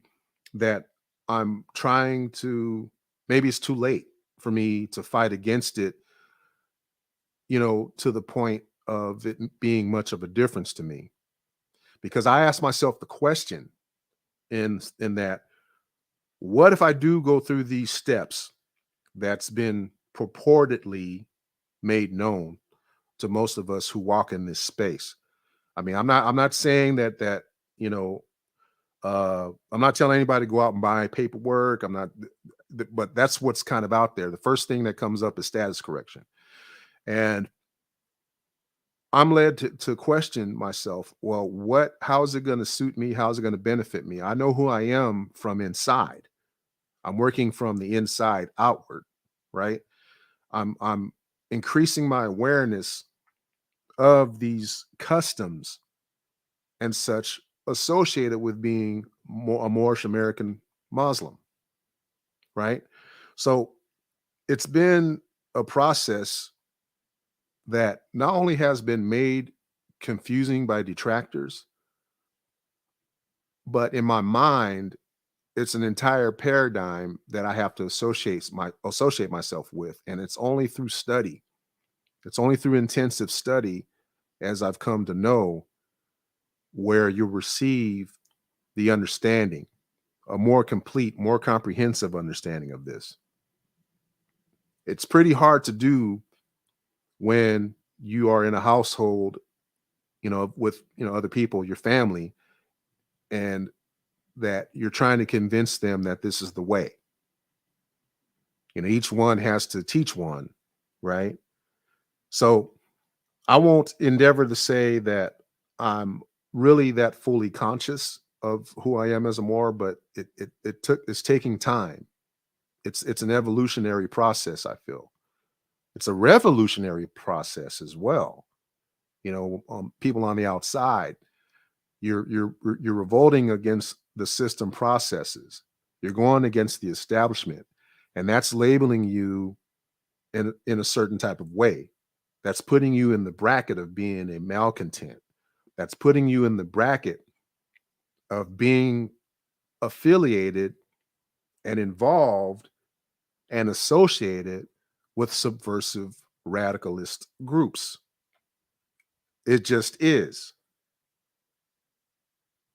that I'm trying to. Maybe it's too late for me to fight against it, to the point of it being much of a difference to me, because I ask myself the question in that, what if I do go through these steps that's been purportedly made known to most of us who walk in this space? I mean, I'm not saying that I'm not telling anybody to go out and buy paperwork. I'm not, but that's what's kind of out there. The first thing that comes up is status correction, and I'm led to question myself. Well, how is it going to suit me? How is it going to benefit me? I know who I am from inside. I'm working from the inside outward, right? I'm increasing my awareness of these customs and such associated with being a Moorish American Muslim, right? So it's been a process that not only has been made confusing by detractors, but in my mind, it's an entire paradigm that I have to associate myself with. And it's only through study. It's only through intensive study, as I've come to know, where you receive the understanding, a more complete, more comprehensive understanding of this. It's pretty hard to do when you are in a household with, other people, your family, and that you're trying to convince them that this is the way. Each one has to teach one, right? So I won't endeavor to say that I'm really that fully conscious of who I am as a Moor, but it's taking time. It's an evolutionary process, I feel. It's a revolutionary process as well. People on the outside, you're revolting against the system processes. You're going against the establishment, and that's labeling you in a certain type of way. That's putting you in the bracket of being a malcontent. That's putting you in the bracket of being affiliated and involved and associated with subversive radicalist groups. It just is.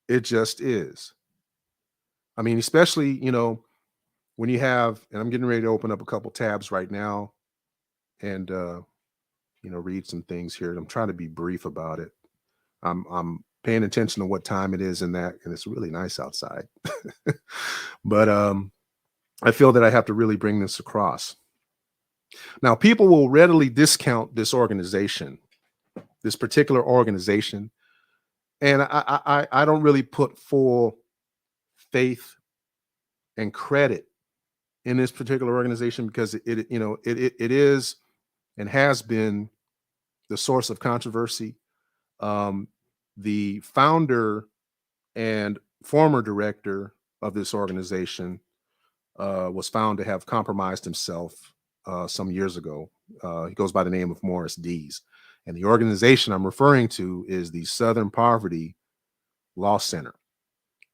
It just is. I mean, especially, when you have, and I'm getting ready to open up a couple tabs right now and, read some things here. I'm trying to be brief about it. I'm paying attention to what time it is and it's really nice outside. But I feel that I have to really bring this across. Now, people will readily discount this organization, this particular organization, and I don't really put full faith and credit in this particular organization because it is and has been the source of controversy. The founder and former director of this organization was found to have compromised himself some years ago. He goes by the name of Morris Dees. And the organization I'm referring to is the Southern Poverty Law Center,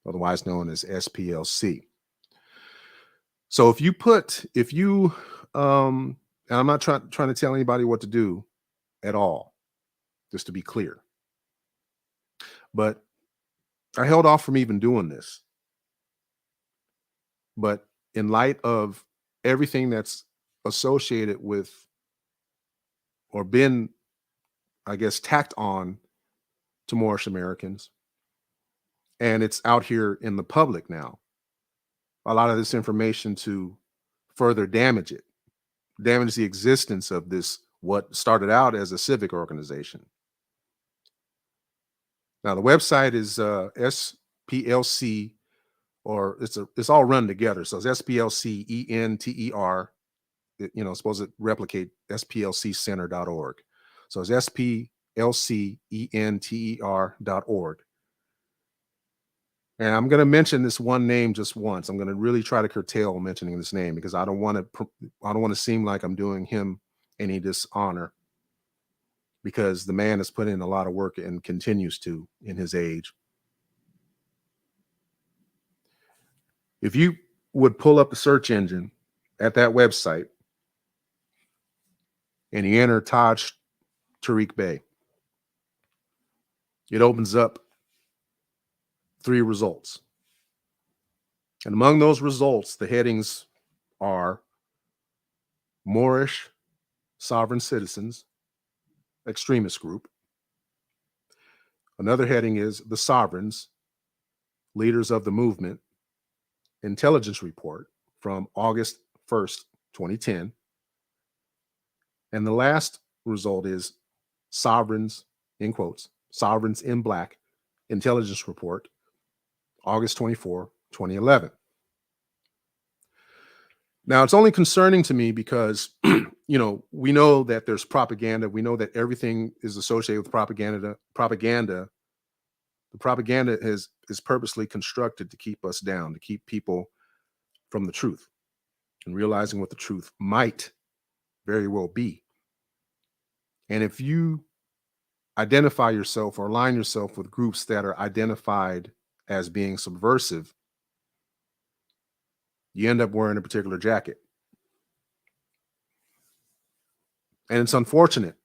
otherwise known as SPLC. So if you, and I'm not trying to tell anybody what to do at all, just to be clear, but I held off from even doing this. But in light of everything that's associated with or been, I guess, tacked on to Moorish Americans, and it's out here in the public now, a lot of this information to further damage the existence of this, what started out as a civic organization. Now, the website is SPLC, or it's all run together. So it's SPLCENTER, supposed to replicate SPLCcenter.org. So it's SPLCENTER.org. And I'm going to mention this one name just once. I'm going to really try to curtail mentioning this name because I don't want to seem like I'm doing him any dishonor, because the man has put in a lot of work and continues to in his age. If you would pull up the search engine at that website and you enter Taj Tariq Bey, it opens up 3 results. And among those results, the headings are Moorish sovereign citizens, extremist group. Another heading is the sovereigns, leaders of the movement, intelligence report from August 1st, 2010. And the last result is sovereigns, in quotes, sovereigns in black, intelligence report, August 24, 2011. Now, it's only concerning to me because, we know that there's propaganda. We know that everything is associated with propaganda. The propaganda is purposely constructed to keep us down, to keep people from the truth and realizing what the truth might very well be. And if you identify yourself or align yourself with groups that are identified as being subversive, you end up wearing a particular jacket. And it's unfortunate.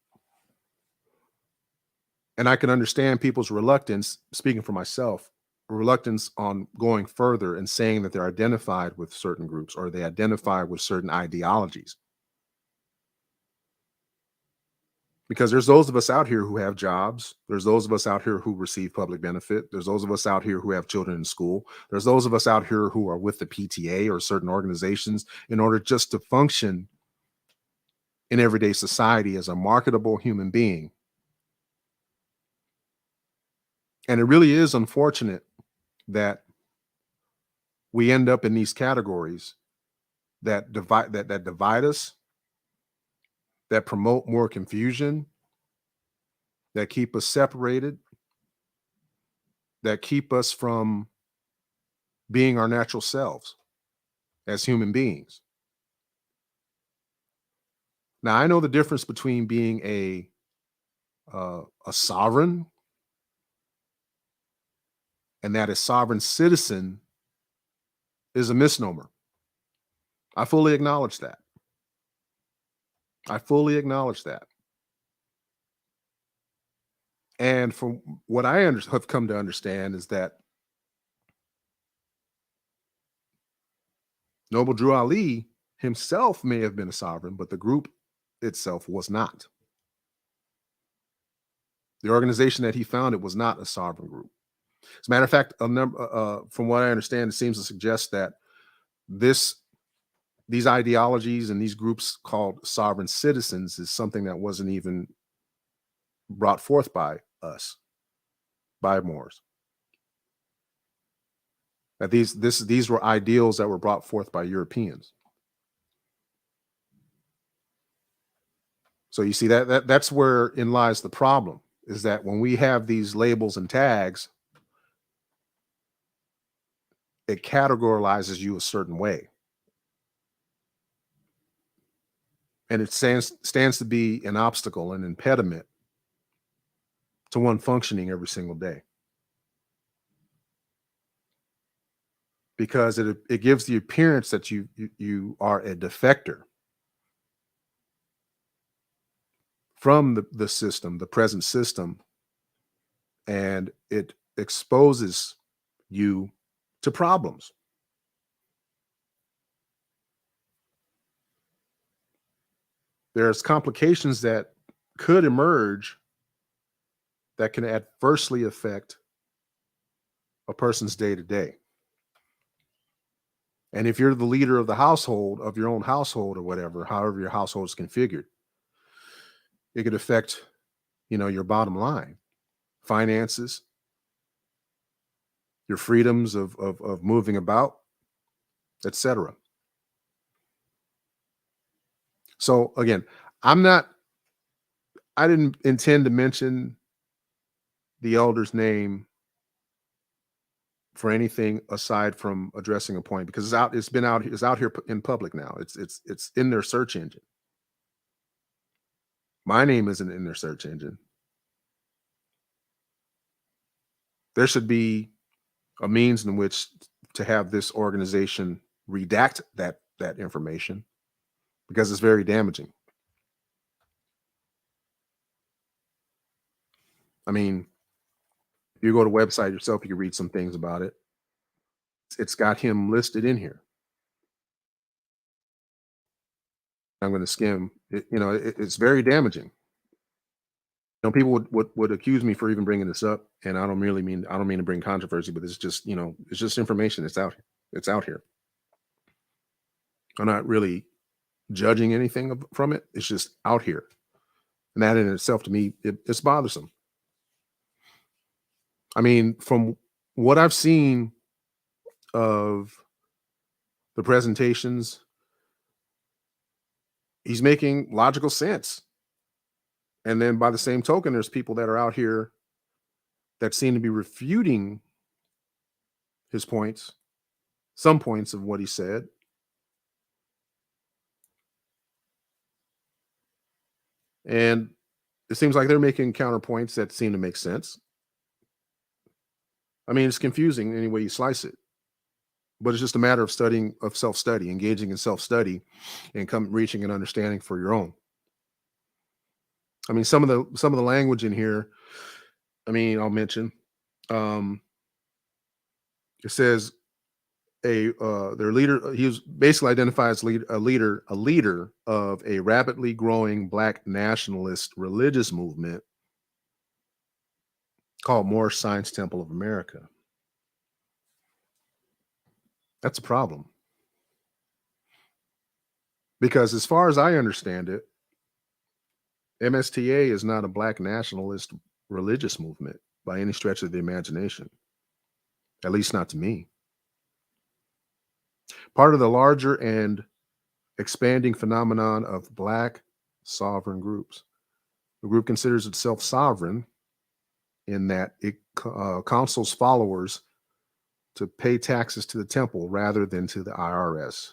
And I can understand people's reluctance, speaking for myself, reluctance on going further and saying that they're identified with certain groups or they identify with certain ideologies. Because there's those of us out here who have jobs. There's those of us out here who receive public benefit. There's those of us out here who have children in school. There's those of us out here who are with the PTA or certain organizations in order just to function in everyday society as a marketable human being. And it really is unfortunate that we end up in these categories that divide us, that promote more confusion, that keep us separated, that keep us from being our natural selves as human beings. Now, I know the difference between being a sovereign and that a sovereign citizen is a misnomer. I fully acknowledge that. I fully acknowledge that. And from what I have come to understand is that Noble Drew Ali himself may have been a sovereign, but the group itself was not. The organization that he founded was not a sovereign group. As a matter of fact, from what I understand, it seems to suggest that these ideologies and these groups called sovereign citizens is something that wasn't even brought forth by us, by Moors. That these were ideals that were brought forth by Europeans. So you see that's wherein lies the problem, is that when we have these labels and tags, it categorizes you a certain way. And it stands to be an obstacle, an impediment to one functioning every single day. Because it gives the appearance that you are a defector from the system, the present system, and it exposes you to problems. There's complications that could emerge that can adversely affect a person's day-to-day. And if you're the leader of the household, of your own household or whatever, however your household is configured, it could affect, your bottom line, finances, your freedoms of moving about, etc. So again, I didn't intend to mention the elder's name for anything aside from addressing a point, because it's out here in public now. It's in their search engine. My name isn't in their search engine. There should be a means in which to have this organization redact that information, because it's very damaging. I mean, if you go to the website yourself, you can read some things about it. It's got him listed in here. I'm going to skim it. It's very damaging. People would accuse me for even bringing this up, and I don't mean to bring controversy, but it's just information. It's out here. I'm not really judging anything from it. It's just out here, and that in itself, to me, it's bothersome. I mean, from what I've seen of the presentations, he's making logical sense. And then by the same token, there's people that are out here that seem to be refuting his points, some points of what he said. And it seems like they're making counterpoints that seem to make sense. I mean, it's confusing any way you slice it, but it's just a matter of self-study, engaging in self-study, and reaching an understanding for your own. I mean, some of the language in here, I'll mention. It says their leader. He was basically identified as a leader of a rapidly growing Black nationalist religious movement called Moorish Science Temple of America. That's a problem. Because as far as I understand it, MSTA is not a Black nationalist religious movement by any stretch of the imagination, at least not to me. Part of the larger and expanding phenomenon of Black sovereign groups. The group considers itself sovereign in that it counsels followers to pay taxes to the temple rather than to the IRS.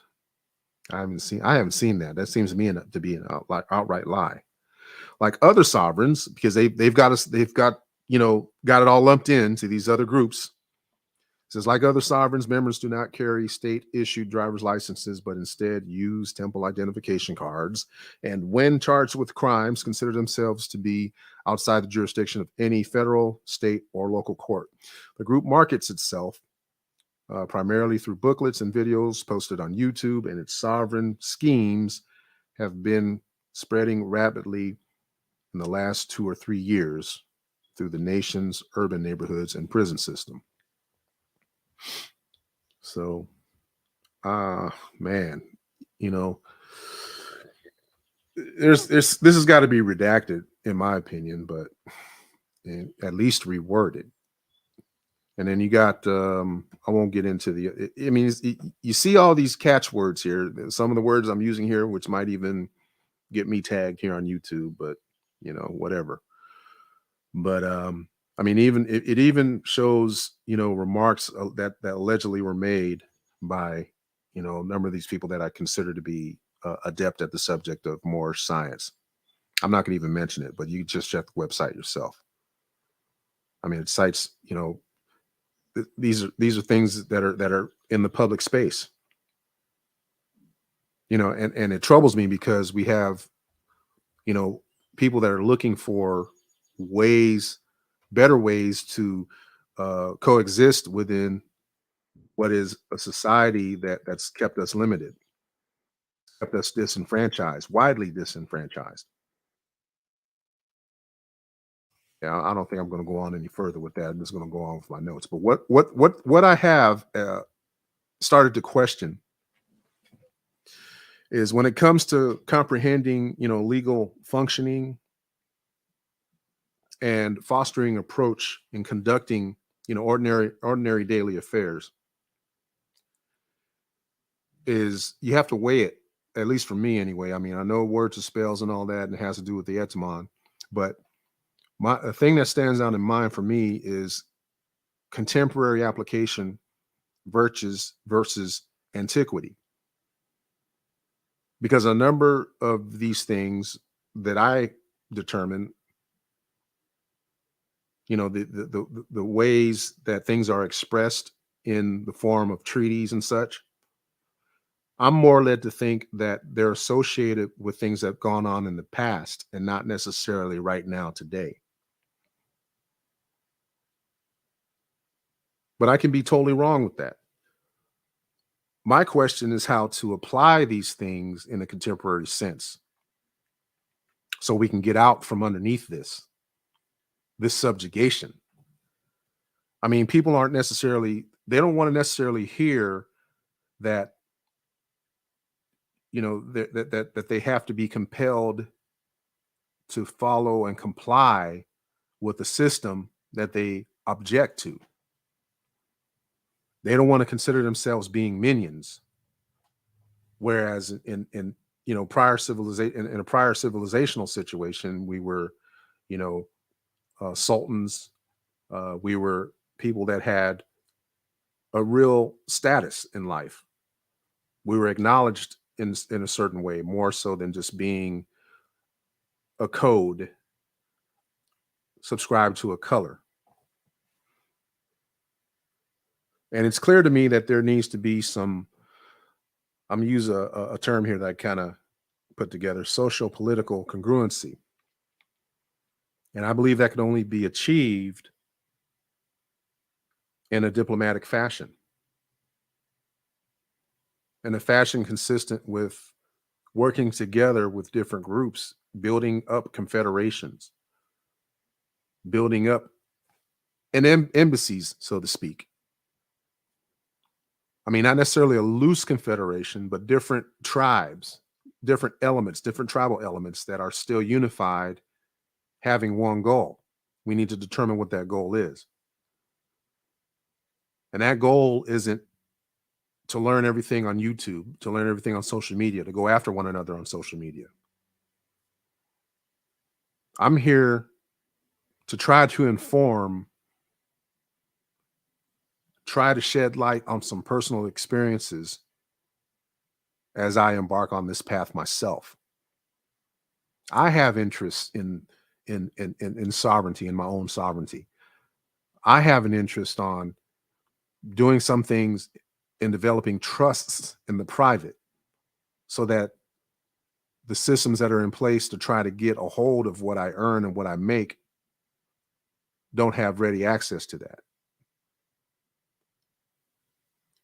I haven't seen that. That seems to me to be an outright lie. Like other sovereigns, because they've got got it all lumped into these other groups. It says, like other sovereigns, members do not carry state-issued driver's licenses, but instead use temple identification cards. And when charged with crimes, consider themselves to be outside the jurisdiction of any federal, state, or local court. The group markets itself primarily through booklets and videos posted on YouTube, and its sovereign schemes have been spreading rapidly in the last 2 or 3 years through the nation's urban neighborhoods and prison system. So, man, this has got to be redacted, in my opinion, but at least reworded. And then you got, I won't get into you see all these catchwords here. Some of the words I'm using here, which might even get me tagged here on YouTube, but whatever. But even it even shows remarks that allegedly were made by a number of these people that I consider to be adept at the subject of Moorish science. I'm not going to even mention it, but you just check the website yourself. I mean, it cites these are things that are in the public space. And it troubles me because we have people that are looking for better ways to coexist within what is a society that's kept us limited, kept us disenfranchised, widely disenfranchised. Yeah, I don't think I'm going to go on any further with that. I'm just going to go on with my notes. But what I have started to question is when it comes to comprehending, legal functioning and fostering approach in conducting, ordinary daily affairs, is you have to weigh it, at least for me anyway. I mean, I know words and spells and all that, and it has to do with the etymon, but a thing that stands out in mind for me is contemporary application versus antiquity. Because a number of these things that I determine, the ways that things are expressed in the form of treaties and such, I'm more led to think that they're associated with things that have gone on in the past and not necessarily right now today. But I can be totally wrong with that. My question is how to apply these things in a contemporary sense so we can get out from underneath this subjugation. I mean, people they don't want to necessarily hear that, that they have to be compelled to follow and comply with the system that they object to. They don't want to consider themselves being minions. Whereas in prior civilization, in a prior civilizational situation, we were, sultans. We were people that had a real status in life. We were acknowledged in a certain way, more so than just being a code subscribed to a color. And it's clear to me that there needs to be some, I'm going to use a term here that I kind of put together, social political congruency. And I believe that can only be achieved in a diplomatic fashion. in a fashion consistent with working together with different groups, building up confederations, building up embassies, so to speak. I mean, not necessarily a loose confederation, but different tribes, different elements, different tribal elements that are still unified, having one goal. We need to determine what that goal is. And that goal isn't to learn everything on YouTube, to learn everything on social media, to go after one another on social media. I'm here to try to inform, try to shed light on some personal experiences as I embark on this path myself. I have interest in sovereignty, in my own sovereignty. I have an interest on doing some things in developing trusts in the private so that the systems that are in place to try to get a hold of what I earn and what I make don't have ready access to that.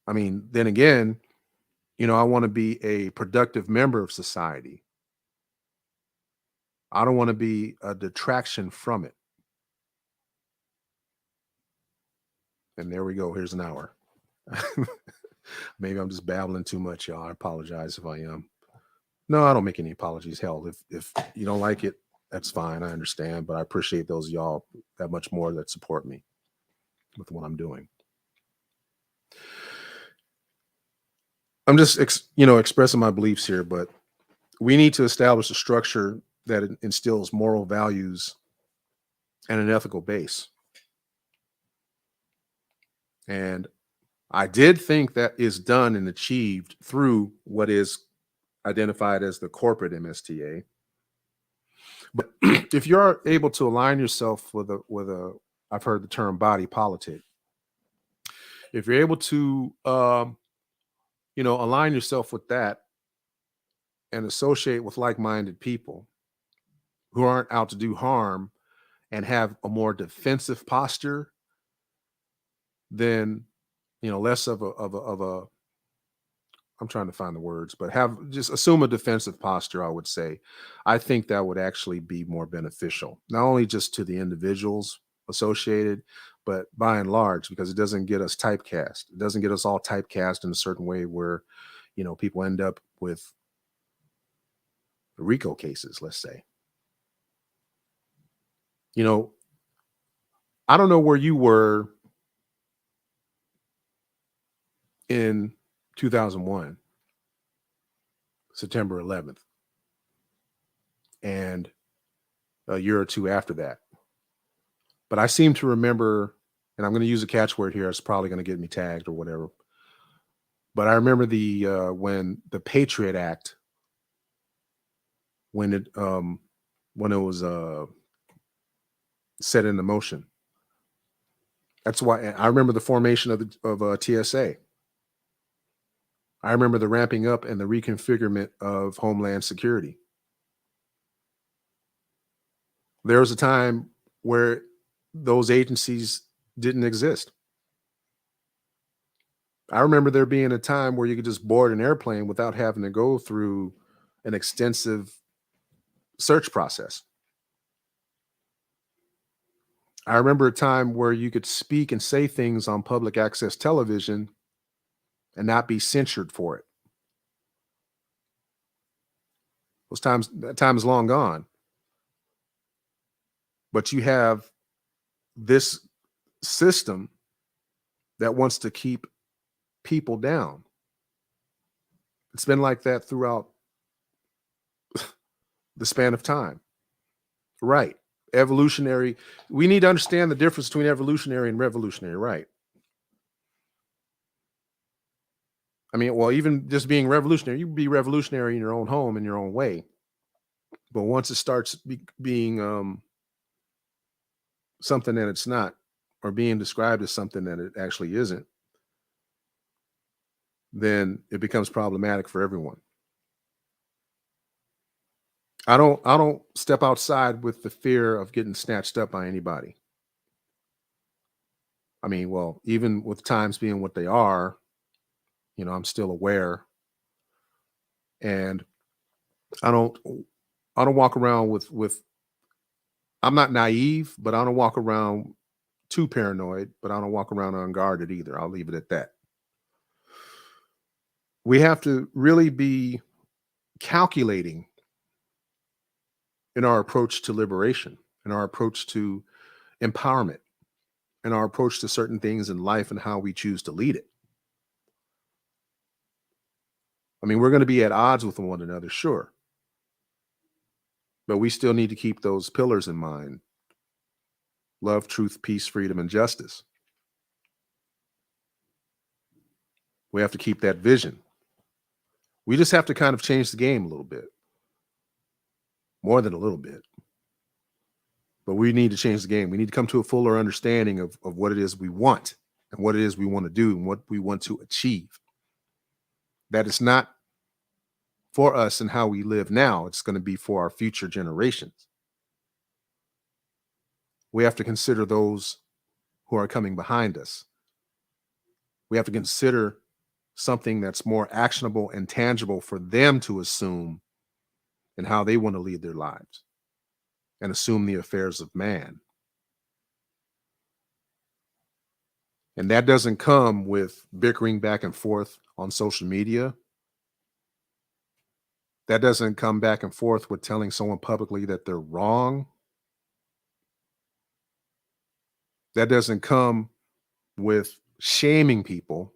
I mean, then again, I want to be a productive member of society. I don't want to be a detraction from it. And there we go. Here's an hour. Maybe I'm just babbling too much, y'all. I apologize if I am. No, I don't make any apologies. Hell, if you don't like it, that's fine. I understand. But I appreciate those of y'all that much more that support me with what I'm doing. I'm just, expressing my beliefs here, but we need to establish a structure that instills moral values and an ethical base. And I did think that is done and achieved through what is identified as the corporate MSTA. But if you're able to align yourself with a, I've heard the term body politic. If you're able to, align yourself with that and associate with like-minded people who aren't out to do harm and have a more defensive posture, then, less of a, I'm trying to find the words, but just assume a defensive posture, I would say. I think that would actually be more beneficial, not only just to the individuals associated, but by and large, because it doesn't get us typecast. It doesn't get us all typecast in a certain way where, people end up with RICO cases, let's say. I don't know where you were in 2001, September 11th, and a year or two after that. But I seem to remember, and I'm going to use a catchword here. It's probably going to get me tagged or whatever. But I remember when the Patriot Act, when it was set into motion. That's why I remember the formation of TSA. I remember the ramping up and the reconfigurement of Homeland Security. There was a time where those agencies didn't exist. I remember there being a time where you could just board an airplane without having to go through an extensive search process. I remember a time where you could speak and say things on public access television and not be censured for it. That time is long gone. But you have this system that wants to keep people down. It's been like that throughout the span of time. Right. Evolutionary. We need to understand the difference between evolutionary and revolutionary, right? I mean, well, even just being revolutionary, you can be revolutionary in your own home, in your own way. But once it starts being something that it's not, or being described as something that it actually isn't, then it becomes problematic for everyone. I don't step outside with the fear of getting snatched up by anybody. I mean, well, even with times being what they are, I'm still aware And I don't walk around with I'm not naive, but I don't walk around too paranoid, but I don't walk around unguarded either. I'll leave it at that. We have to really be calculating in our approach to liberation, in our approach to empowerment, in our approach to certain things in life and how we choose to lead it. I mean, we're going to be at odds with one another, sure. But we still need to keep those pillars in mind: love, truth, peace, freedom, and justice. We have to keep that vision. We just have to kind of change the game a little bit. More than a little bit. But we need to change the game. We need to come to a fuller understanding of what it is we want and what it is we want to do and what we want to achieve. That it's not for us and how we live now. It's going to be for our future generations. We have to consider those who are coming behind us. We have to consider something that's more actionable and tangible for them to assume and how they want to lead their lives and assume the affairs of man. And that doesn't come with bickering back and forth on social media. That doesn't come back and forth with telling someone publicly that they're wrong. That doesn't come with shaming people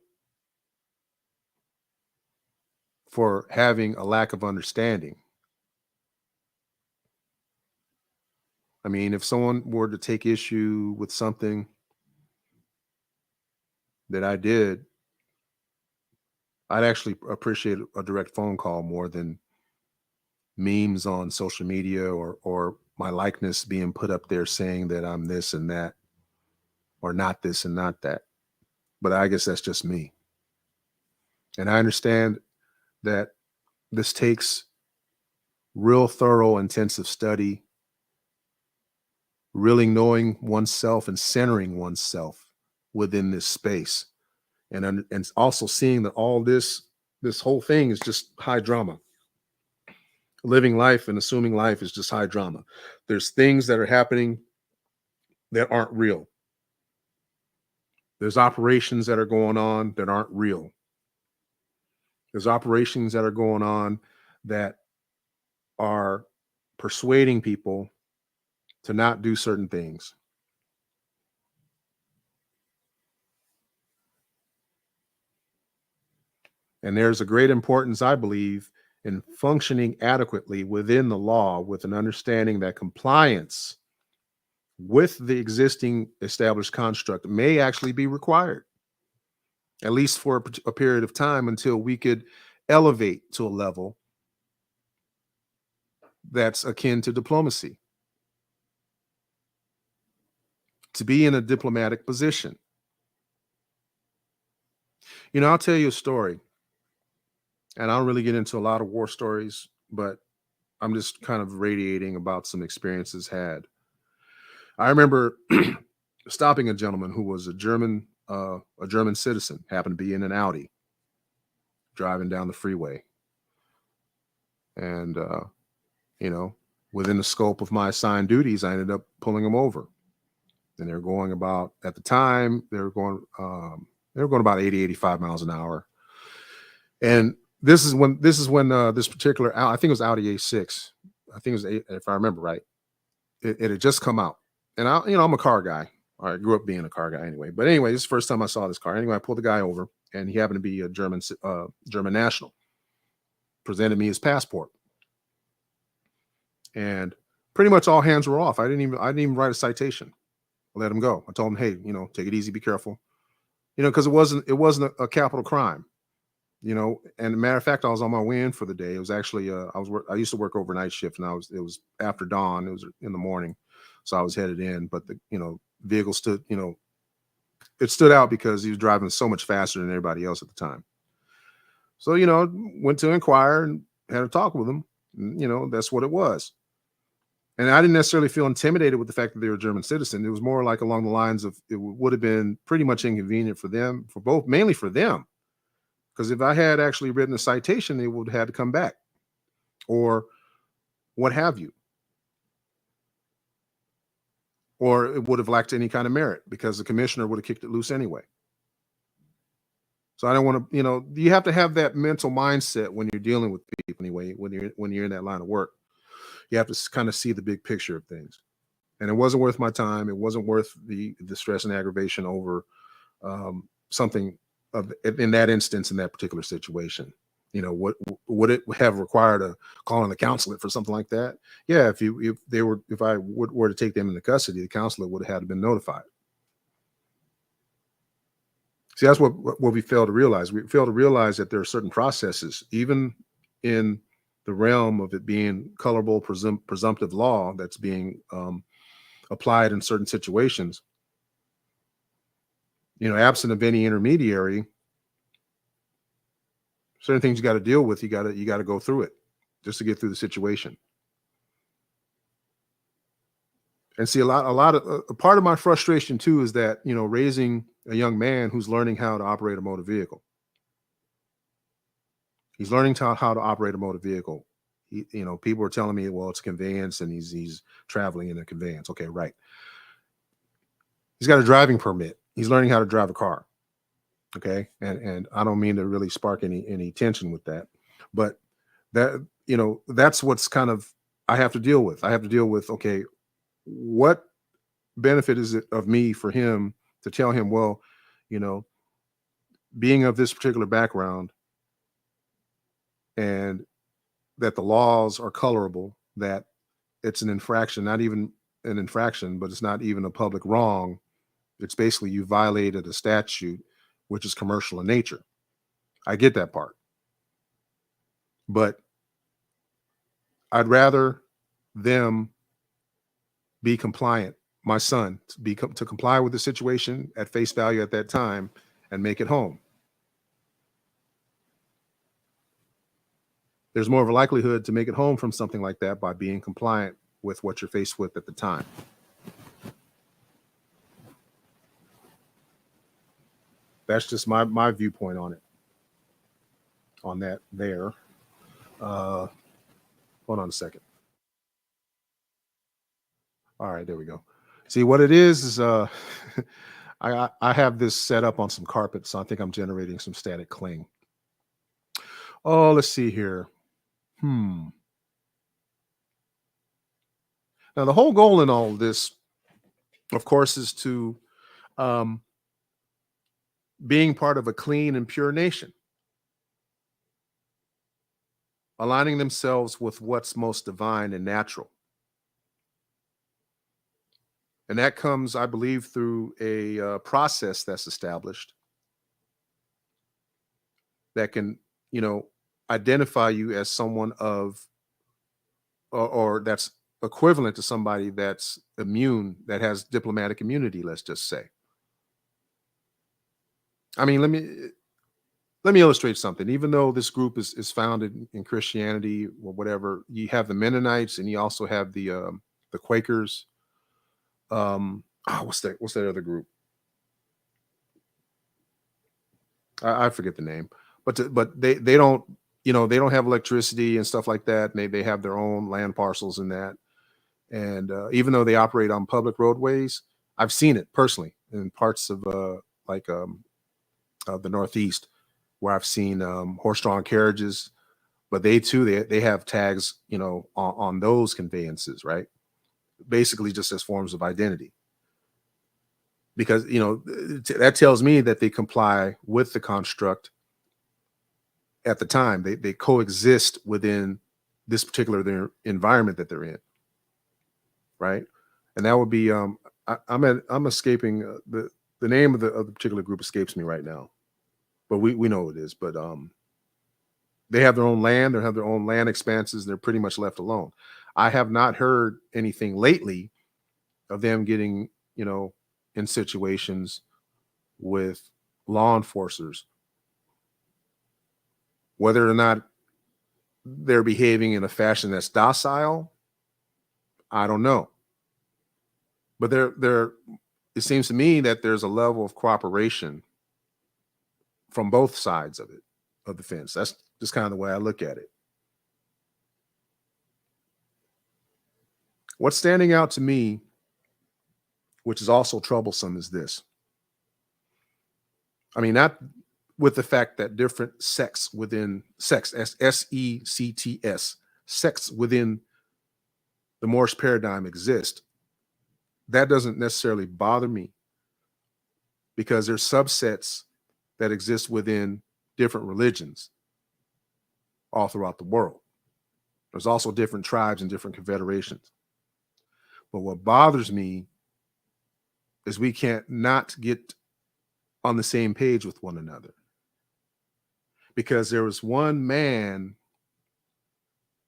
for having a lack of understanding. I mean, if someone were to take issue with something that I did, I'd actually appreciate a direct phone call more than memes on social media or my likeness being put up there saying that I'm this and that, or not this and not that. But I guess that's just me. And I understand that this takes real thorough, intensive study, really knowing oneself and centering oneself within this space. And also seeing that all this whole thing is just high drama. Living life and assuming life is just high drama. There's things that are happening that aren't real. There's operations that are going on that aren't real. There's operations that are going on that are persuading people to not do certain things. And there's a great importance, I believe, in functioning adequately within the law with an understanding that compliance with the existing established construct may actually be required, at least for a period of time, until we could elevate to a level that's akin to diplomacy, to be in a diplomatic position. You know, I'll tell you a story, and I don't really get into a lot of war stories, but I'm just kind of radiating about some experiences had. I remember stopping a gentleman who was a German citizen, happened to be in an Audi, driving down the freeway. And, you know, within the scope of my assigned duties, I ended up pulling him over. And they're going about, at the time, they were going about 80, 85 miles an hour. And this is when this particular, I think it was Audi A6. I think it was, if I remember right, it had just come out. And I'm a car guy. I grew up being a car guy anyway. But anyway, this is the first time I saw this car. Anyway, I pulled the guy over, and he happened to be a German national. Presented me his passport, and pretty much all hands were off. I didn't even write a citation. I let him go. I told him, hey, take it easy, be careful, because it wasn't a capital crime, and as a matter of fact, I was on my way in for the day. It was actually I used to work overnight shift, and it was after dawn. It was in the morning, so I was headed in. But the vehicle stood, it stood out because he was driving so much faster than everybody else at the time. So went to inquire and had a talk with him. And, that's what it was. And I didn't necessarily feel intimidated with the fact that they were a German citizen. It was more like along the lines of it would have been pretty much inconvenient for them, mainly for them. Because if I had actually written a citation, they would have had to come back. or what have you. Or it would have lacked any kind of merit because the commissioner would have kicked it loose anyway. So I don't want to, you have to have that mental mindset when you're dealing with people anyway, when you're in that line of work. You have to kind of see the big picture of things. And it wasn't worth my time. It wasn't worth the stress and aggravation over something in that instance, in that particular situation. What would it have required a calling the consulate for something like that? Yeah, if I were to take them into custody, the consulate would have had to been notified. See, that's what we fail to realize. We fail to realize that there are certain processes, even in the realm of it being colorable presumptive law that's being applied in certain situations. Absent of any intermediary, certain things you got to deal with. You got to go through it just to get through the situation. And see, a part of my frustration too is that raising a young man who's learning how to operate a motor vehicle. He's learning how to operate a motor vehicle. People are telling me, well, it's a conveyance, and he's traveling in a conveyance. Okay, right. He's got a driving permit. He's learning how to drive a car. Okay, and I don't mean to really spark any tension with that, but that's what's kind of I have to deal with. I have to deal with, okay, what benefit is it of me for him to tell him, well, being of this particular background and that the laws are colorable, that it's an infraction, not even an infraction, but it's not even a public wrong. It's basically you violated a statute, which is commercial in nature. I get that part. But I'd rather them be compliant, my son, to comply with the situation at face value at that time and make it home. There's more of a likelihood to make it home from something like that by being compliant with what you're faced with at the time. That's just my viewpoint on it. On that there. Hold on a second. All right, there we go. See, what it is I have this set up on some carpet, so I think I'm generating some static cling. Oh, let's see here. Now, the whole goal in all of this, of course, is to being part of a clean and pure nation, aligning themselves with what's most divine and natural. And that comes, I believe, through a process that's established that can, identify you as someone of, or that's equivalent to somebody that's immune, that has diplomatic immunity, let's just say. I mean, let me illustrate something. Even though this group is founded in Christianity or whatever, you have the Mennonites and you also have the Quakers. What's that other group? I forget the name, but they don't, they don't have electricity and stuff like that. And they have their own land parcels in that. And even though they operate on public roadways, I've seen it personally in parts of the Northeast, where I've seen horse-drawn carriages, but they have tags, on those conveyances, right? Basically just as forms of identity. Because, that tells me that they comply with the construct at the time. They coexist within this particular environment that they're in, right? And that would be I'm escaping the name of the particular group escapes me right now, but we know what it is. But they have their own land. They have their own land expanses. They're pretty much left alone. I have not heard anything lately of them getting, in situations with law enforcers, whether or not they're behaving in a fashion that's docile, I don't know. But it seems to me that there's a level of cooperation from both sides of the fence. That's just kind of the way I look at it. What's standing out to me, which is also troublesome, is this. I mean, not with the fact that different sects within sects, S-E-C-T-S, sects within the Moorish paradigm exist. That doesn't necessarily bother me because there's subsets that exist within different religions all throughout the world. There's also different tribes and different confederations. But what bothers me is we can't not get on the same page with one another. Because there was one man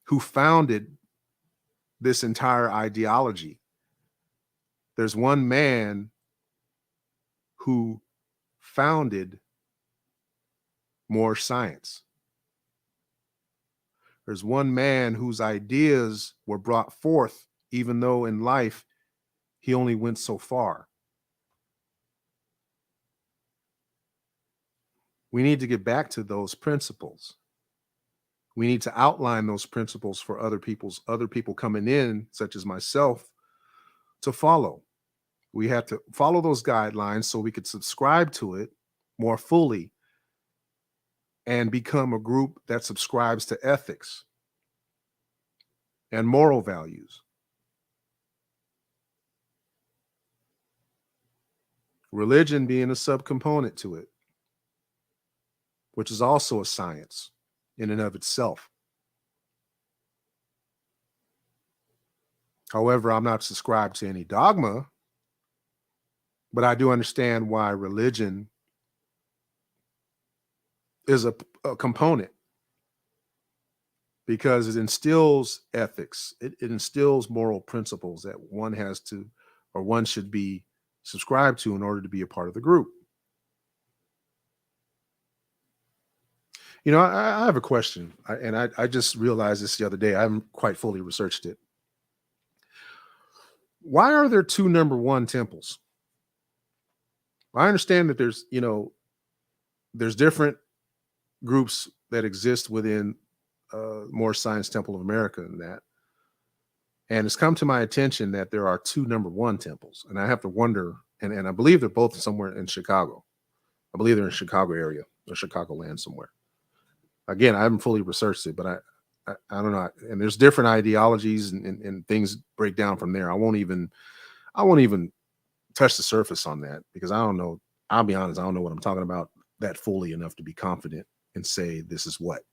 who founded this entire ideology. There's one man who founded Moorish science. There's one man whose ideas were brought forth, even though in life he only went so far. We need to get back to those principles. We need to outline those principles for other people coming in, such as myself, to follow. We have to follow those guidelines so we could subscribe to it more fully and become a group that subscribes to ethics and moral values. Religion being a subcomponent to it, which is also a science in and of itself. However, I'm not subscribed to any dogma, but I do understand why religion is a component, because it instills ethics. It instills moral principles that one has to, or one should be subscribed to in order to be a part of the group. You know, I have a question, I just realized this the other day. I haven't quite fully researched it. Why are there two number one temples? I understand that there's, there's different groups that exist within Moorish Science Temple of America and that. And it's come to my attention that there are two number one temples. And I have to wonder, and I believe they're both somewhere in Chicago. I believe they're in Chicago area or Chicagoland somewhere. Again, I haven't fully researched it, but I don't know. And there's different ideologies and things break down from there. I won't even touch the surface on that because I don't know. I'll be honest. I don't know what I'm talking about that fully enough to be confident and say this is what.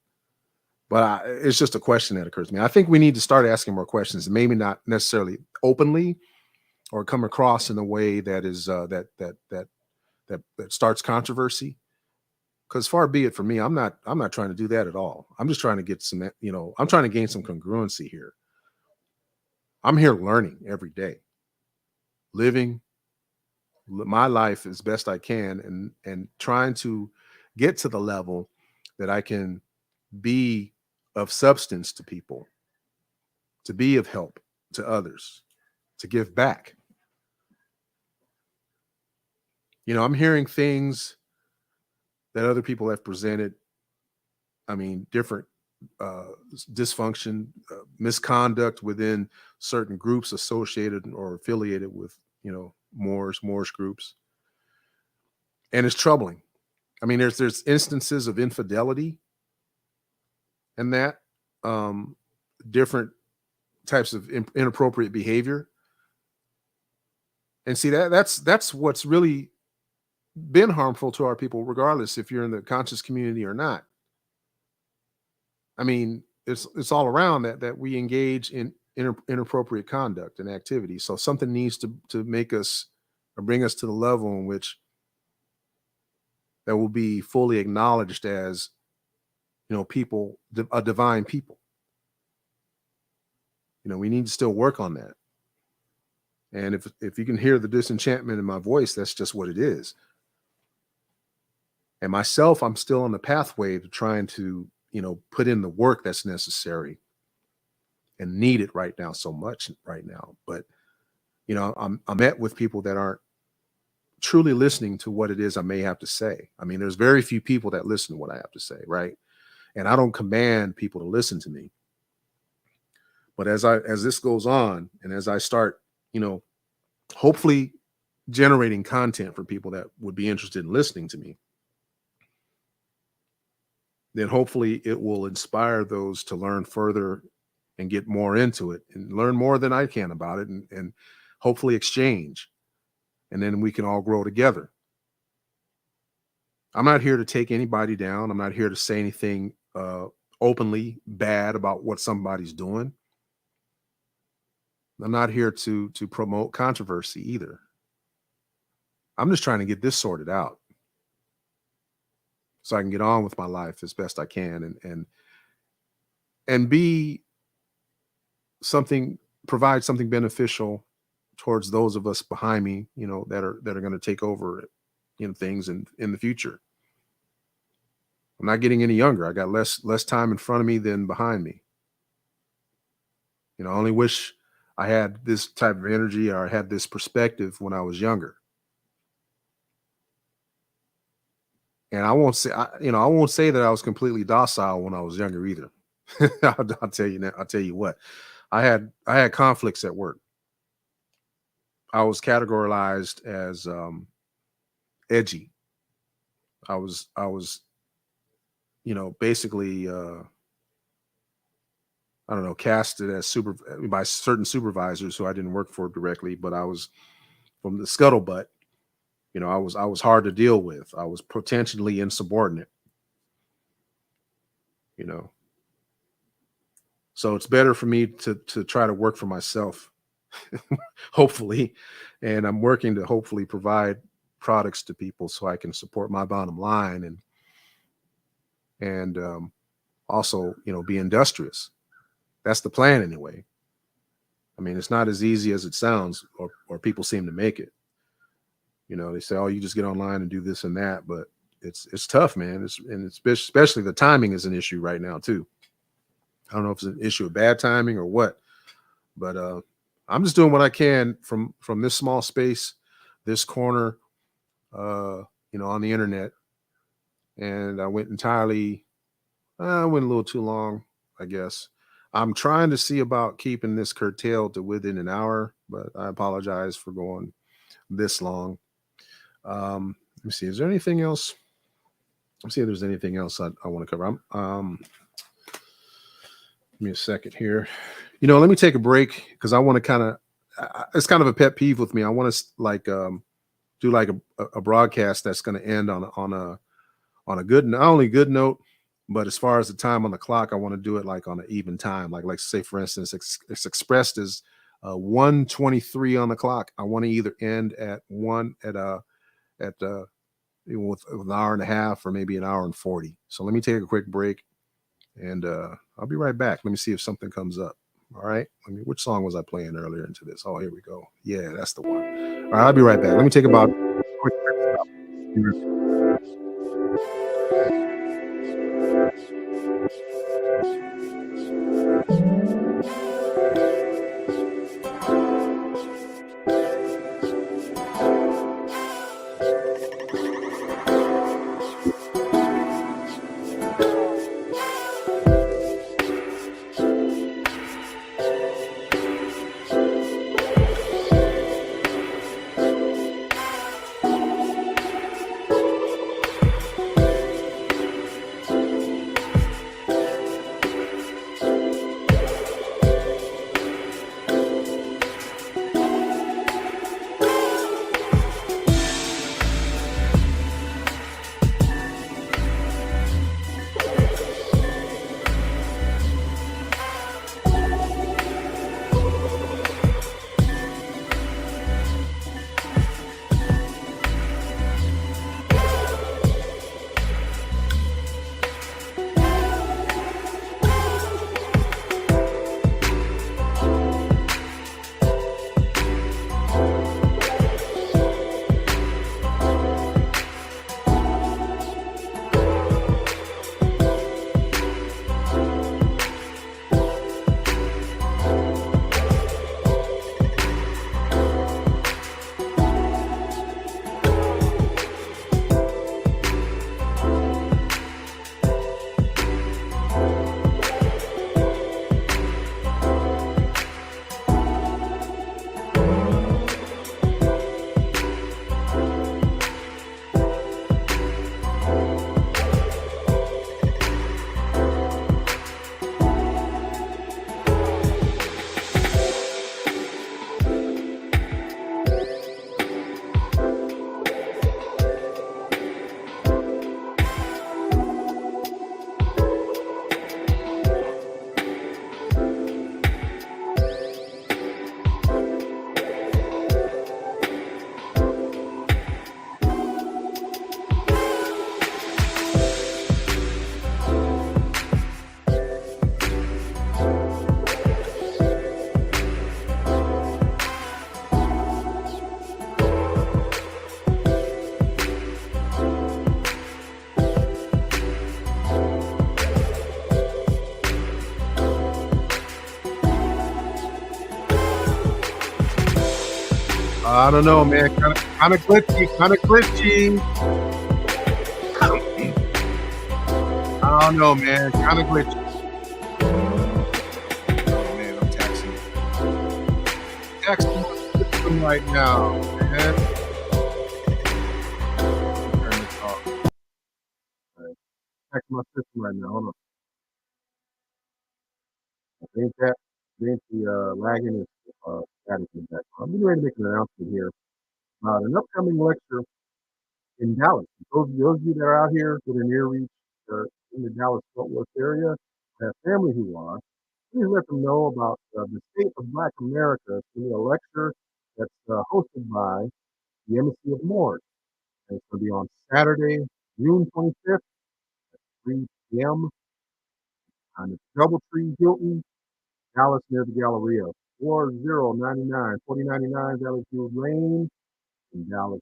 But it's just a question that occurs to me. I think we need to start asking more questions, maybe not necessarily openly or come across in a way that is that starts controversy. Because far be it for me, I'm not trying to do that at all. I'm just trying to get some, I'm trying to gain some congruency here. I'm here learning every day, living my life as best I can, and trying to get to the level that I can be of substance to people, to be of help to others, to give back. I'm hearing things that other people have presented. I mean, different dysfunction, misconduct within certain groups associated or affiliated with, Moorish groups. And it's troubling. I mean, there's instances of infidelity and that, different types of inappropriate behavior. And see, that's what's really been harmful to our people, regardless if you're in the conscious community or not. I mean, it's all around that we engage in inappropriate conduct and activity. So something needs to make us or bring us to the level in which that will be fully acknowledged as, people, a divine people. We need to still work on that. And if you can hear the disenchantment in my voice, that's just what it is. And myself, I'm still on the pathway to trying to, put in the work that's necessary and need it right now so much right now. But, I'm met with people that aren't truly listening to what it is I may have to say. I mean, there's very few people that listen to what I have to say, right? And I don't command people to listen to me. But as this goes on, and as I start, hopefully generating content for people that would be interested in listening to me, then hopefully it will inspire those to learn further and get more into it and learn more than I can about it, and hopefully exchange. And then we can all grow together. I'm not here to take anybody down. I'm not here to say anything openly bad about what somebody's doing. I'm not here to promote controversy either. I'm just trying to get this sorted out so I can get on with my life as best I can and be something, provide something beneficial towards those of us behind me, that are going to take over, things in the future. I'm not getting any younger. I got less time in front of me than behind me. I only wish I had this type of energy, or I had this perspective when I was younger. And I won't say that I was completely docile when I was younger either. I'll tell you now. I'll tell you what. I had conflicts at work. I was categorized as edgy. I was basically I don't know, casted as by certain supervisors who I didn't work for directly, but I was from the scuttlebutt. I was hard to deal with. I was potentially insubordinate. So it's better for me to try to work for myself, hopefully. And I'm working to hopefully provide products to people so I can support my bottom line and also, be industrious. That's the plan anyway. I mean, it's not as easy as it sounds, or people seem to make it. They say, oh, you just get online and do this and that, but it's tough, man. It's especially the timing is an issue right now too. I don't know if it's an issue of bad timing or what, but I'm just doing what I can from this small space, this corner, on the internet. And I went a little too long, I guess. I'm trying to see about keeping this curtailed to within an hour, but I apologize for going this long. Let me see. Is there anything else? Let's see if there's anything else I want to cover. Give me a second here. Let me take a break because I want to it's kind of a pet peeve with me. I want to do like a broadcast that's going to end on a good, not only good note, but as far as the time on the clock, I want to do it like on an even time. Like say, for instance, it's expressed as 1:23 on the clock. I want to either end at with an hour and a half or maybe an hour and 40. So let me take a quick break, and I'll be right back. Let me see if something comes up. All right. Which song was I playing earlier into this? Oh, here we go. Yeah, that's the one. All right, I'll be right back. Let me take about a quick stop. I don't know, man. Kind of glitchy. Kind of glitchy. I don't know, man. Kind of glitchy. Oh, man, I'm taxing my system right now, man. Turn this off. All right. Taxing my system right now. Hold on. Ain't the lagging is static in the background. I'm getting ready to make an announcement here about an upcoming lecture in Dallas. Those of you that are out here within ear reach in the Dallas-Fort Worth area, have family who are, please let them know about the state of Black America. It's going to be a lecture that's hosted by the Embassy of Moors. And it's going to be on Saturday, June 25th, 3 p.m. on the Doubletree Hilton, Dallas near the Galleria. 4099 Valley View Lane in Dallas.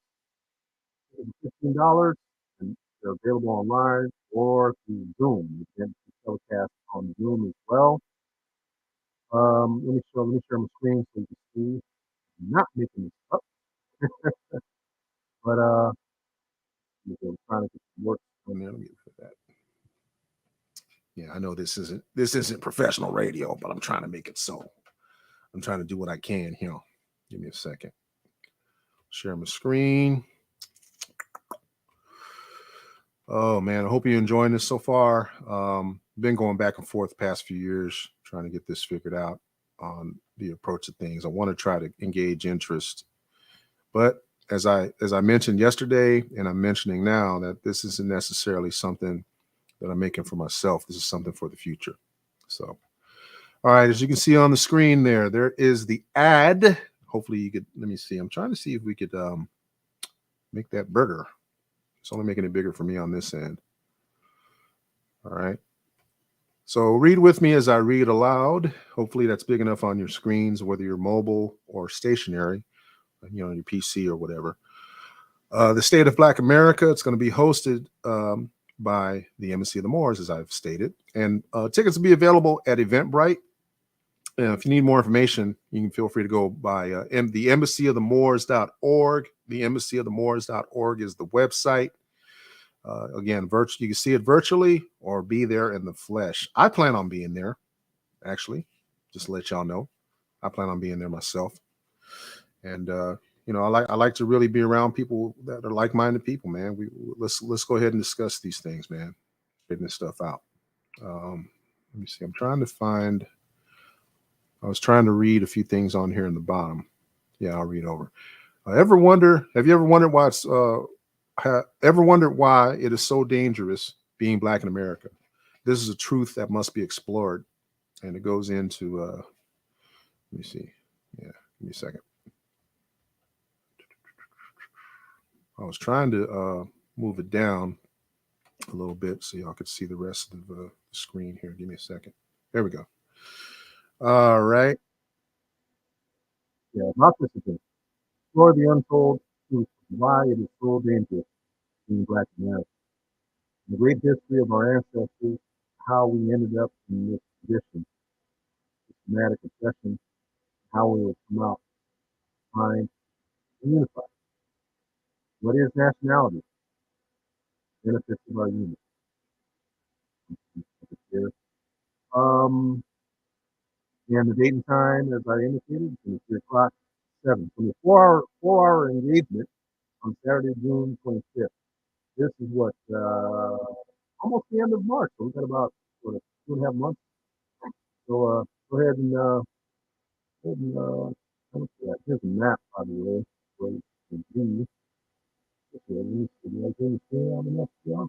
$15, and they're available online or through Zoom. You can telecast on Zoom as well. Let me share my screen so you can see. I'm not making this up, but I'm trying to get some work on there. Let me look at that. Yeah, I know this isn't professional radio, but I'm trying to make it so. I'm trying to do what I can here. Give me a second. Share my screen. Oh man, I hope you're enjoying this so far. Been going back and forth the past few years trying to get this figured out on the approach of things. I want to try to engage interest, but as I mentioned yesterday, and I'm mentioning now, that this isn't necessarily something that I'm making for myself. This is something for the future. So, all right, as you can see on the screen there is the ad. Hopefully you could, let me see. I'm trying to see if we could make that bigger. It's only making it bigger for me on this end. All right. So read with me as I read aloud. Hopefully that's big enough on your screens, whether you're mobile or stationary, your PC or whatever. The State of Black America, it's going to be hosted by the Embassy of the Moors, as I've stated. And tickets will be available at Eventbrite. If you need more information, you can feel free to go by the embassyofthemoors.org. The embassyofthemoors.org is the website. Again, you can see it virtually or be there in the flesh. I plan on being there, actually, just to let y'all know. I plan on being there myself. And I like to really be around people that are like-minded people, man. Let's go ahead and discuss these things, man. Figuring this stuff out. Let me see. I was trying to read a few things on here in the bottom. Yeah, I'll read over. Have you ever wondered why it is so dangerous being Black in America? This is a truth that must be explored. And it goes into, let me see. Yeah, give me a second. I was trying to move it down a little bit so y'all could see the rest of the screen here. Give me a second. There we go. All right. Yeah, about this again. Explore the untold truth of why it is so dangerous being Black American. The great history of our ancestors, how we ended up in this condition, systematic oppression, how we will come out, find, and unify. What is nationality? Benefits of our union. Here. And the date and time, as I indicated, is 3 o'clock, 7. So a 4-hour engagement on Saturday, June 25th. This is almost the end of March. So we've got about 2.5 months. So go ahead and here's a map, by the way. So you can see. On the map, yeah.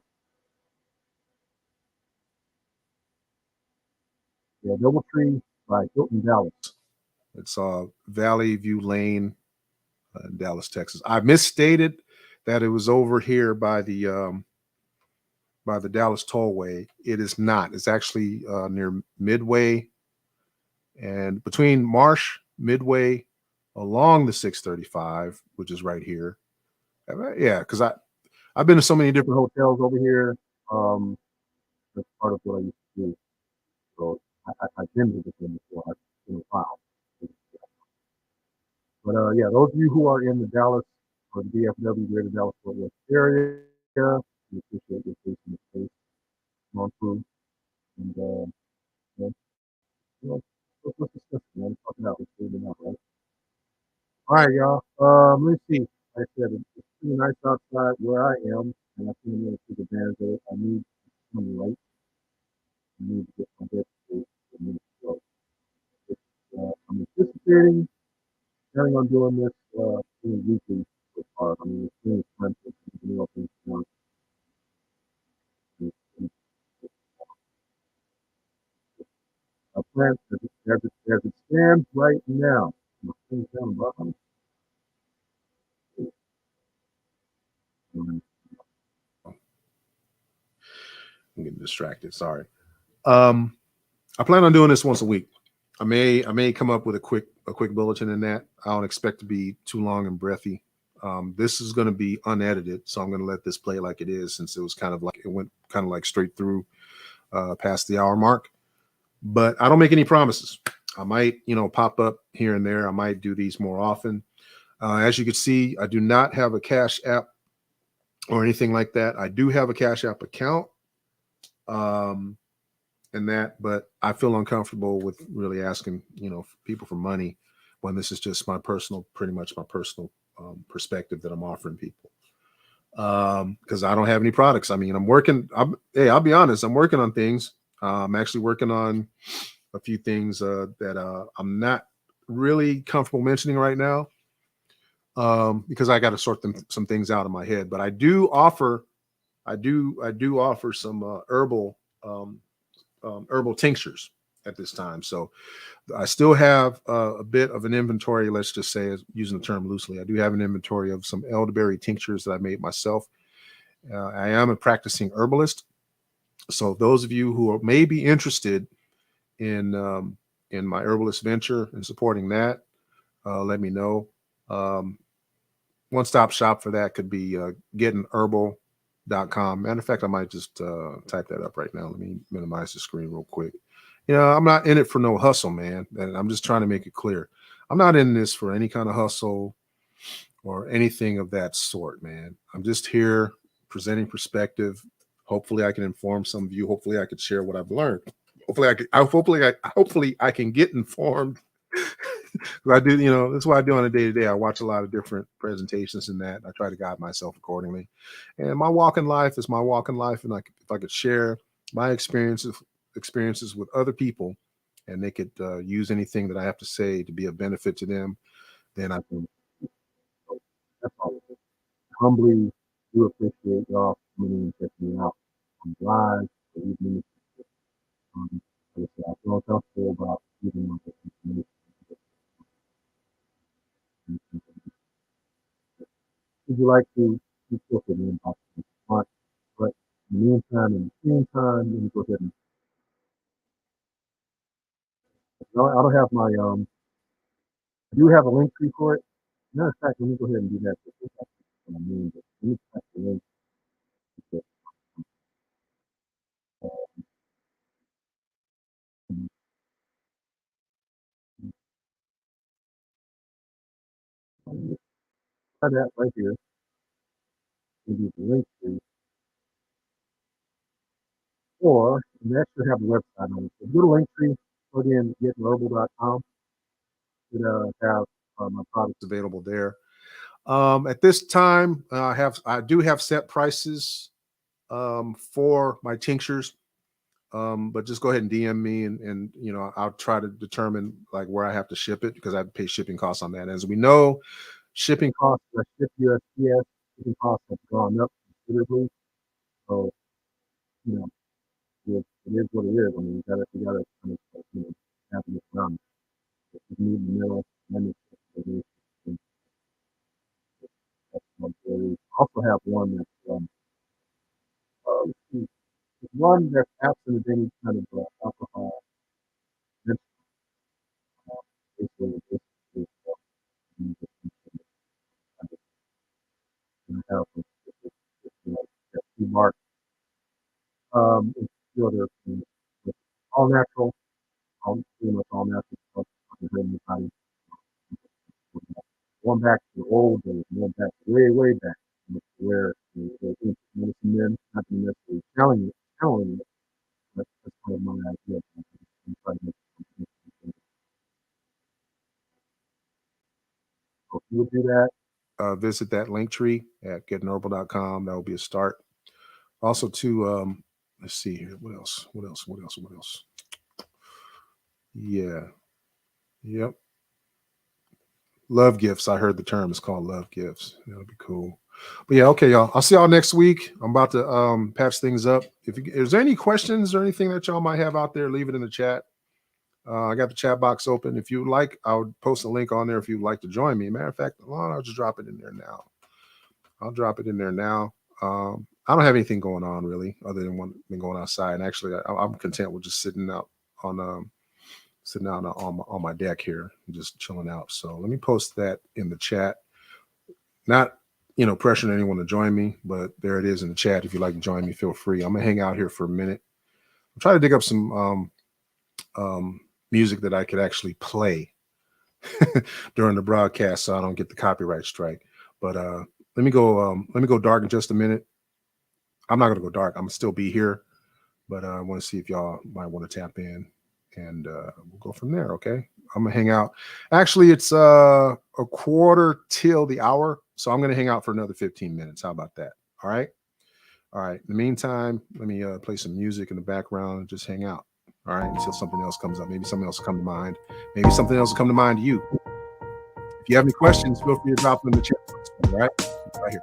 Yeah, Doubletree by Hilton, Dallas. It's Valley View Lane, Dallas, Texas. I misstated that it was over here by the Dallas Tollway. It is not. It's actually near Midway and between Marsh, Midway, along the 635, which is right here. Yeah, because I've been to so many different hotels over here. That's part of what I used to do. So I've been to this one before. I've been a while. But yeah, those of you who are in the Dallas or the DFW, Greater Dallas Fort Worth area, we appreciate your patience and space on through. And yeah, you know, let's discuss it, man. Talk it out. Let's figure it out, right? All right, y'all. Let's see. Like I said, it's pretty nice outside where I am, and I think I'm gonna take advantage of it. I need some light. I need to get my bed to so I'm anticipating planning on doing this weekly so far. I mean, it's really expensive. You know, things down. I plan as it stands right now. My things down bottom. I'm getting distracted. Sorry. Um, I plan on doing this once a week. I may come up with a quick bulletin in that. I don't expect to be too long and breathy. This is going to be unedited, so I'm going to let this play like it is, since it was kind of like it went kind of like straight through past the hour mark. But I don't make any promises. I might, pop up here and there. I might do these more often. As you can see, I do not have a Cash App or anything like that. I do have a Cash App account. And that, but I feel uncomfortable with really asking, people for money when this is just pretty much my personal perspective that I'm offering people. Because I don't have any products. I mean, I'll be honest, I'm working on things. I'm actually working on a few things that I'm not really comfortable mentioning right now because I got to sort some things out in my head. But I do offer some herbal tinctures at this time. So I still have a bit of an inventory, let's just say, using the term loosely. I do have an inventory of some elderberry tinctures that I made myself. I am a practicing herbalist. So those of you who may be interested in my herbalist venture and supporting that, let me know. One-stop shop for that could be gettingherbal.com. Matter of fact, I might just type that up right now. Let me minimize the screen real quick. I'm not in it for no hustle, man. And I'm just trying to make it clear. I'm not in this for any kind of hustle or anything of that sort, man. I'm just here presenting perspective. Hopefully I can inform some of you. Hopefully I could share what I've learned. Hopefully I can get informed. I do, that's what I do on a day-to-day. I watch a lot of different presentations and that. I try to guide myself accordingly. And my walk in life is my walk in life. And if I could share my experiences with other people, and they could use anything that I have to say to be a benefit to them, then I can. So that's all. Humbly do appreciate y'all coming in and checking me out on live. Evening. Like I said, I feel comfortable about giving my information. Would you like to feel free to inbox me if you want? But in the meantime, let me go ahead and I don't have my I do have a link tree for it. Matter of fact, let me go ahead and do that. What I mean, but let me type the link. To try that right here. Maybe the link tree, or that should have a website on it. So go to link tree, plug in getherbal.com. It have my products available there. At this time, I do have set prices for my tinctures. But just go ahead and DM me and I'll try to determine like where I have to ship it, because I pay shipping costs on that. As we know, shipping costs, I ship USPS, shipping costs have gone up considerably. So, you know, it is what it is. I mean, you gotta kind of, have this around. If you need the middle, then it's that's one theory. I also have one that's let's see, one that's absent of any kind of alcohol. That's basically this is have that mark. It's still there. It's all natural, pretty much all natural stuff. old days, back, way back, where medicine men, not necessarily telling you, but that's kind of my idea. I'm trying to make something. So if you would do that, visit that link tree at getnoble.com. That will be a start. Also, to let's see here. What else? Yeah. Yep. Love gifts. I heard the term is called love gifts. That'll be cool. But yeah, okay, y'all. I'll see y'all next week. I'm about to patch things up. If there any questions or anything that y'all might have out there, leave it in the chat. I got the chat box open. If you like, I'll post a link on there if you'd like to join me. Matter of fact, I'll just drop it in there now. I'll drop it in there now. I don't have anything going on really, other than one thing going outside. And actually, I'm content with just sitting out on my deck here and just chilling out. So let me post that in the chat. Not pressuring anyone to join me, but there it is in the chat. If you'd like to join me, feel free. I'm gonna hang out here for a minute. I'm trying to dig up some music that I could actually play during the broadcast, so I don't get the copyright strike. But let me go dark in just a minute. I'm not gonna go dark. I'm gonna still be here, but I want to see if y'all might want to tap in, and we'll go from there. Okay, I'm gonna hang out. Actually, it's a quarter till the hour, so I'm gonna hang out for another 15 minutes. How about that? All right. In the meantime, let me play some music in the background and just hang out. All right, until something else comes up. Maybe something else will come to mind. Maybe something else will come to mind to you. If you have any questions, feel free to drop them in the chat. All right, right here.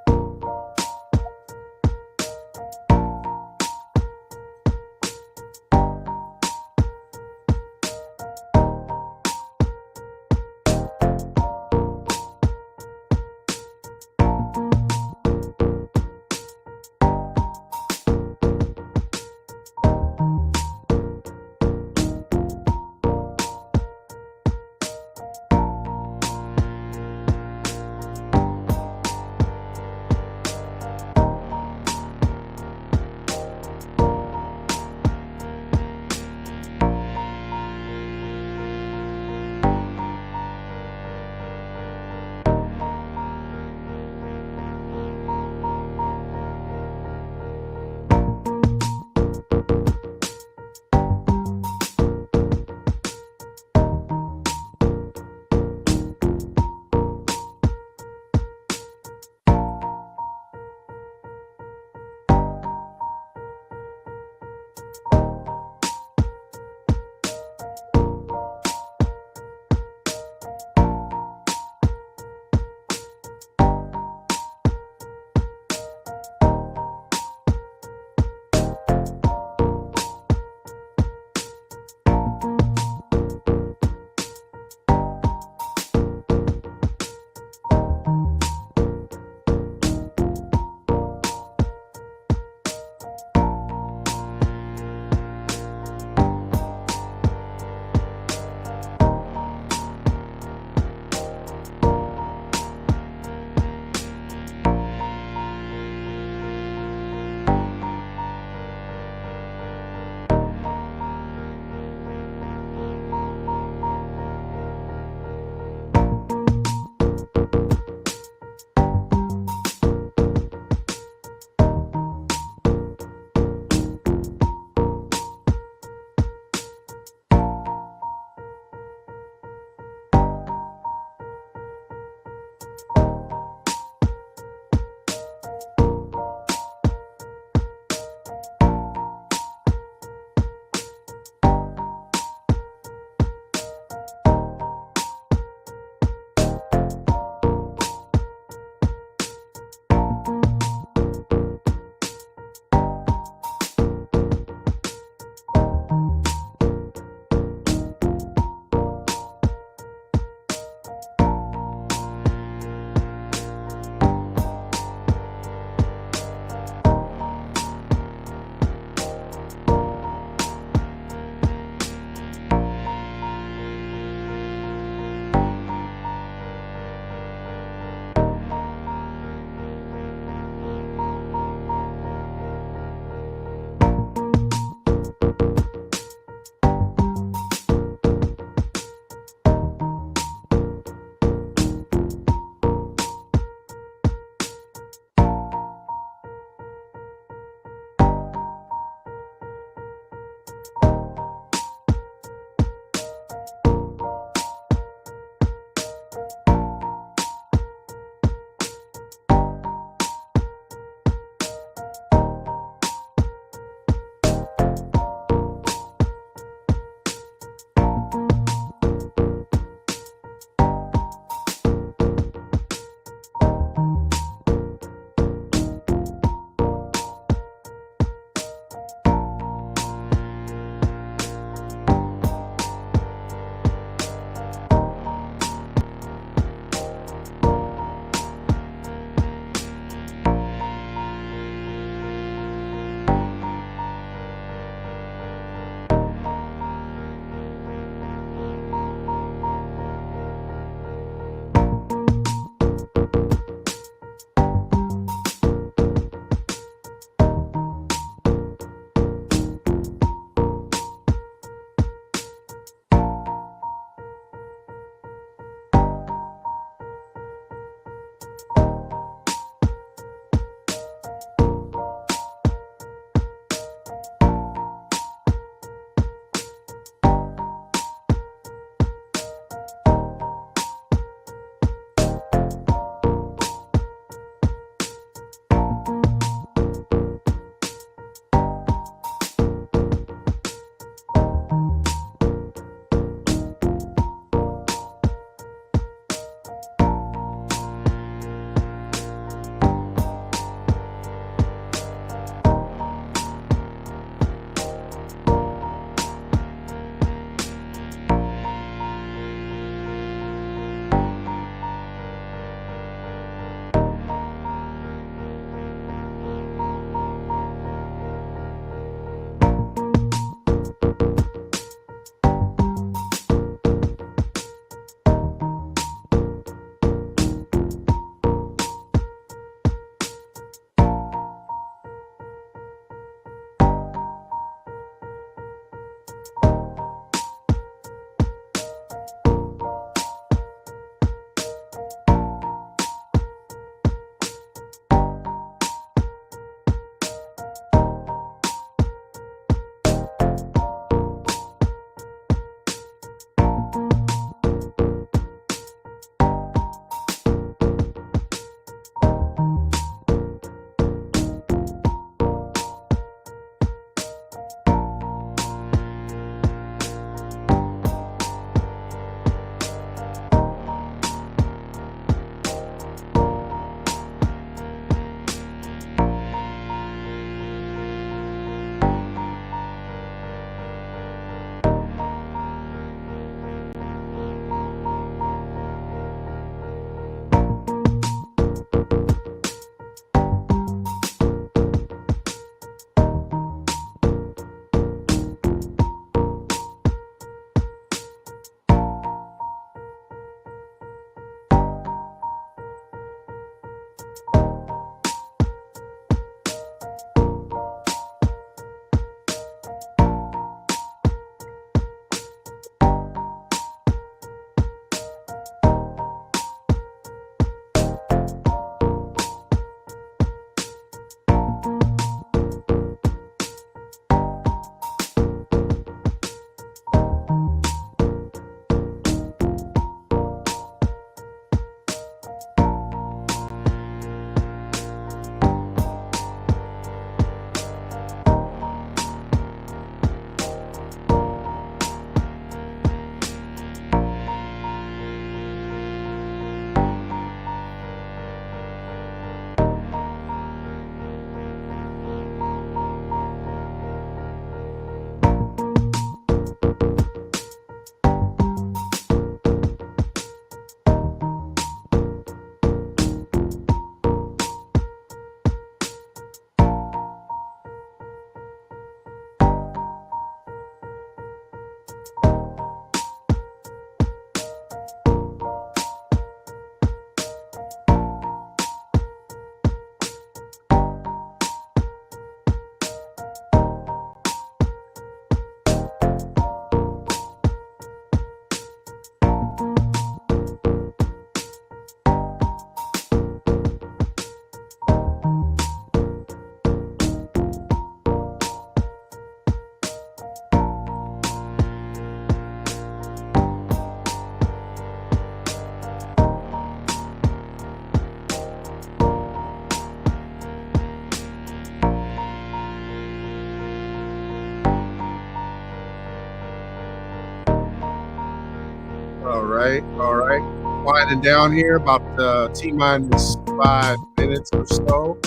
All right. Winding down here, about T-minus 5 minutes or so.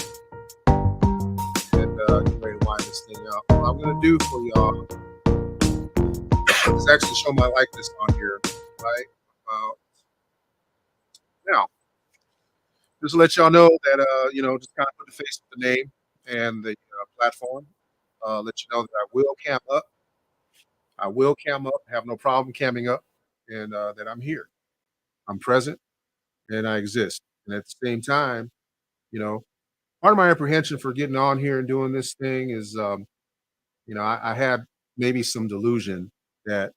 And get ready to wind this thing up. What I'm going to do for y'all is actually show my likeness on here, right? Now, just to let y'all know that, just kind of put the face with the name and the platform. Let you know that I will cam up. I will cam up, have no problem camming up, and that I'm here. I'm present and I exist. And at the same time, you know, part of my apprehension for getting on here and doing this thing is, I had maybe some delusion that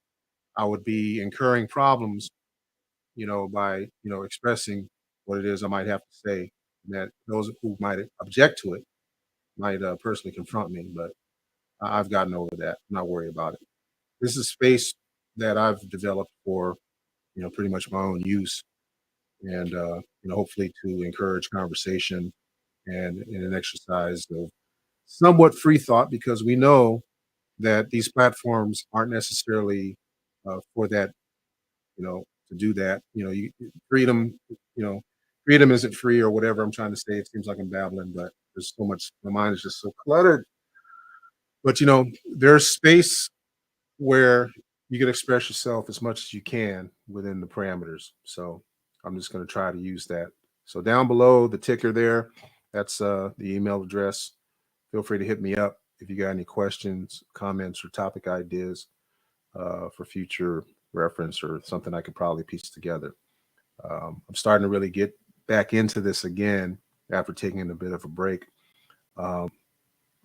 I would be incurring problems, by, expressing what it is I might have to say, and that those who might object to it might personally confront me. But I've gotten over that. I'm not worried about it. This is space that I've developed for, pretty much my own use, and hopefully to encourage conversation and in an exercise of somewhat free thought, because we know that these platforms aren't necessarily for that, to do that. Freedom, you know, freedom isn't free or whatever I'm trying to say. It seems like I'm babbling, but there's so much. My mind is just so cluttered. But there's space where you can express yourself as much as you can within the parameters. So I'm just going to try to use that. So down below the ticker there, that's the email address. Feel free to hit me up if you got any questions, comments, or topic ideas for future reference or something I could probably piece together. I'm starting to really get back into this again after taking a bit of a break.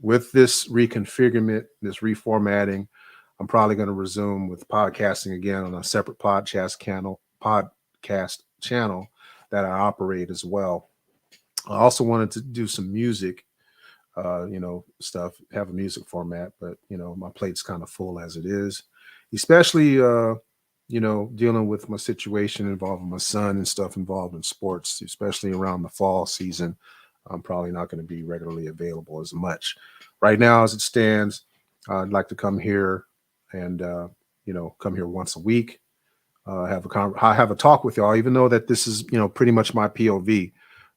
With this reconfigurement, this reformatting, I'm probably going to resume with podcasting again on a separate podcast channel that I operate as well. I also wanted to do some music, stuff, have a music format, but my plate's kind of full as it is, especially dealing with my situation involving my son and stuff involved in sports, especially around the fall season. I'm probably not going to be regularly available as much. Right now, as it stands, I'd like to come here and come here once a week, have a talk with y'all, even though that this is pretty much my POV.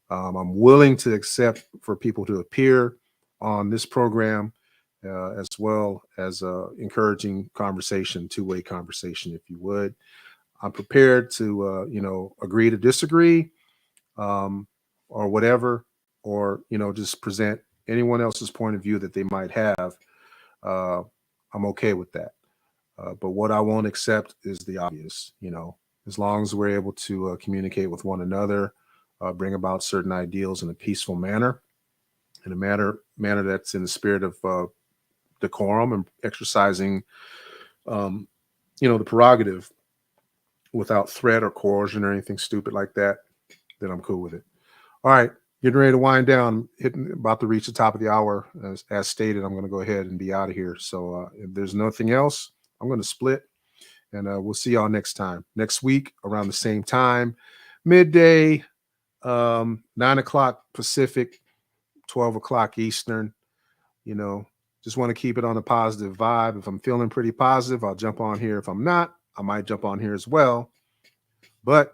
I'm willing to accept for people to appear on this program, as well as encouraging conversation, two-way conversation, if you would. I'm prepared to agree to disagree, or whatever, or just present anyone else's point of view that they might have. I'm okay with that. But what I won't accept is the obvious. As long as we're able to communicate with one another, bring about certain ideals in a peaceful manner, in a manner that's in the spirit of decorum and exercising, the prerogative without threat or coercion or anything stupid like that, then I'm cool with it. All right, getting ready to wind down, about to reach the top of the hour. As stated, I'm going to go ahead and be out of here. So if there's nothing else, I'm going to split, and we'll see y'all next time. Next week around the same time, midday, 9 o'clock Pacific, 12 o'clock Eastern. Just want to keep it on a positive vibe. If I'm feeling pretty positive, I'll jump on here. If I'm not, I might jump on here as well. But,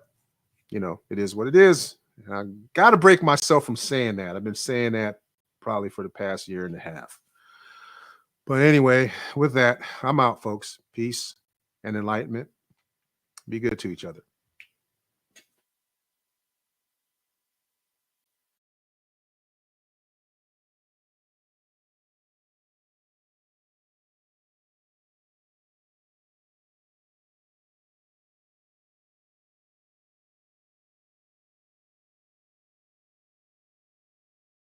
it is what it is. And I got to break myself from saying that. I've been saying that probably for the past year and a half. But anyway, with that, I'm out, folks. Peace and enlightenment. Be good to each other.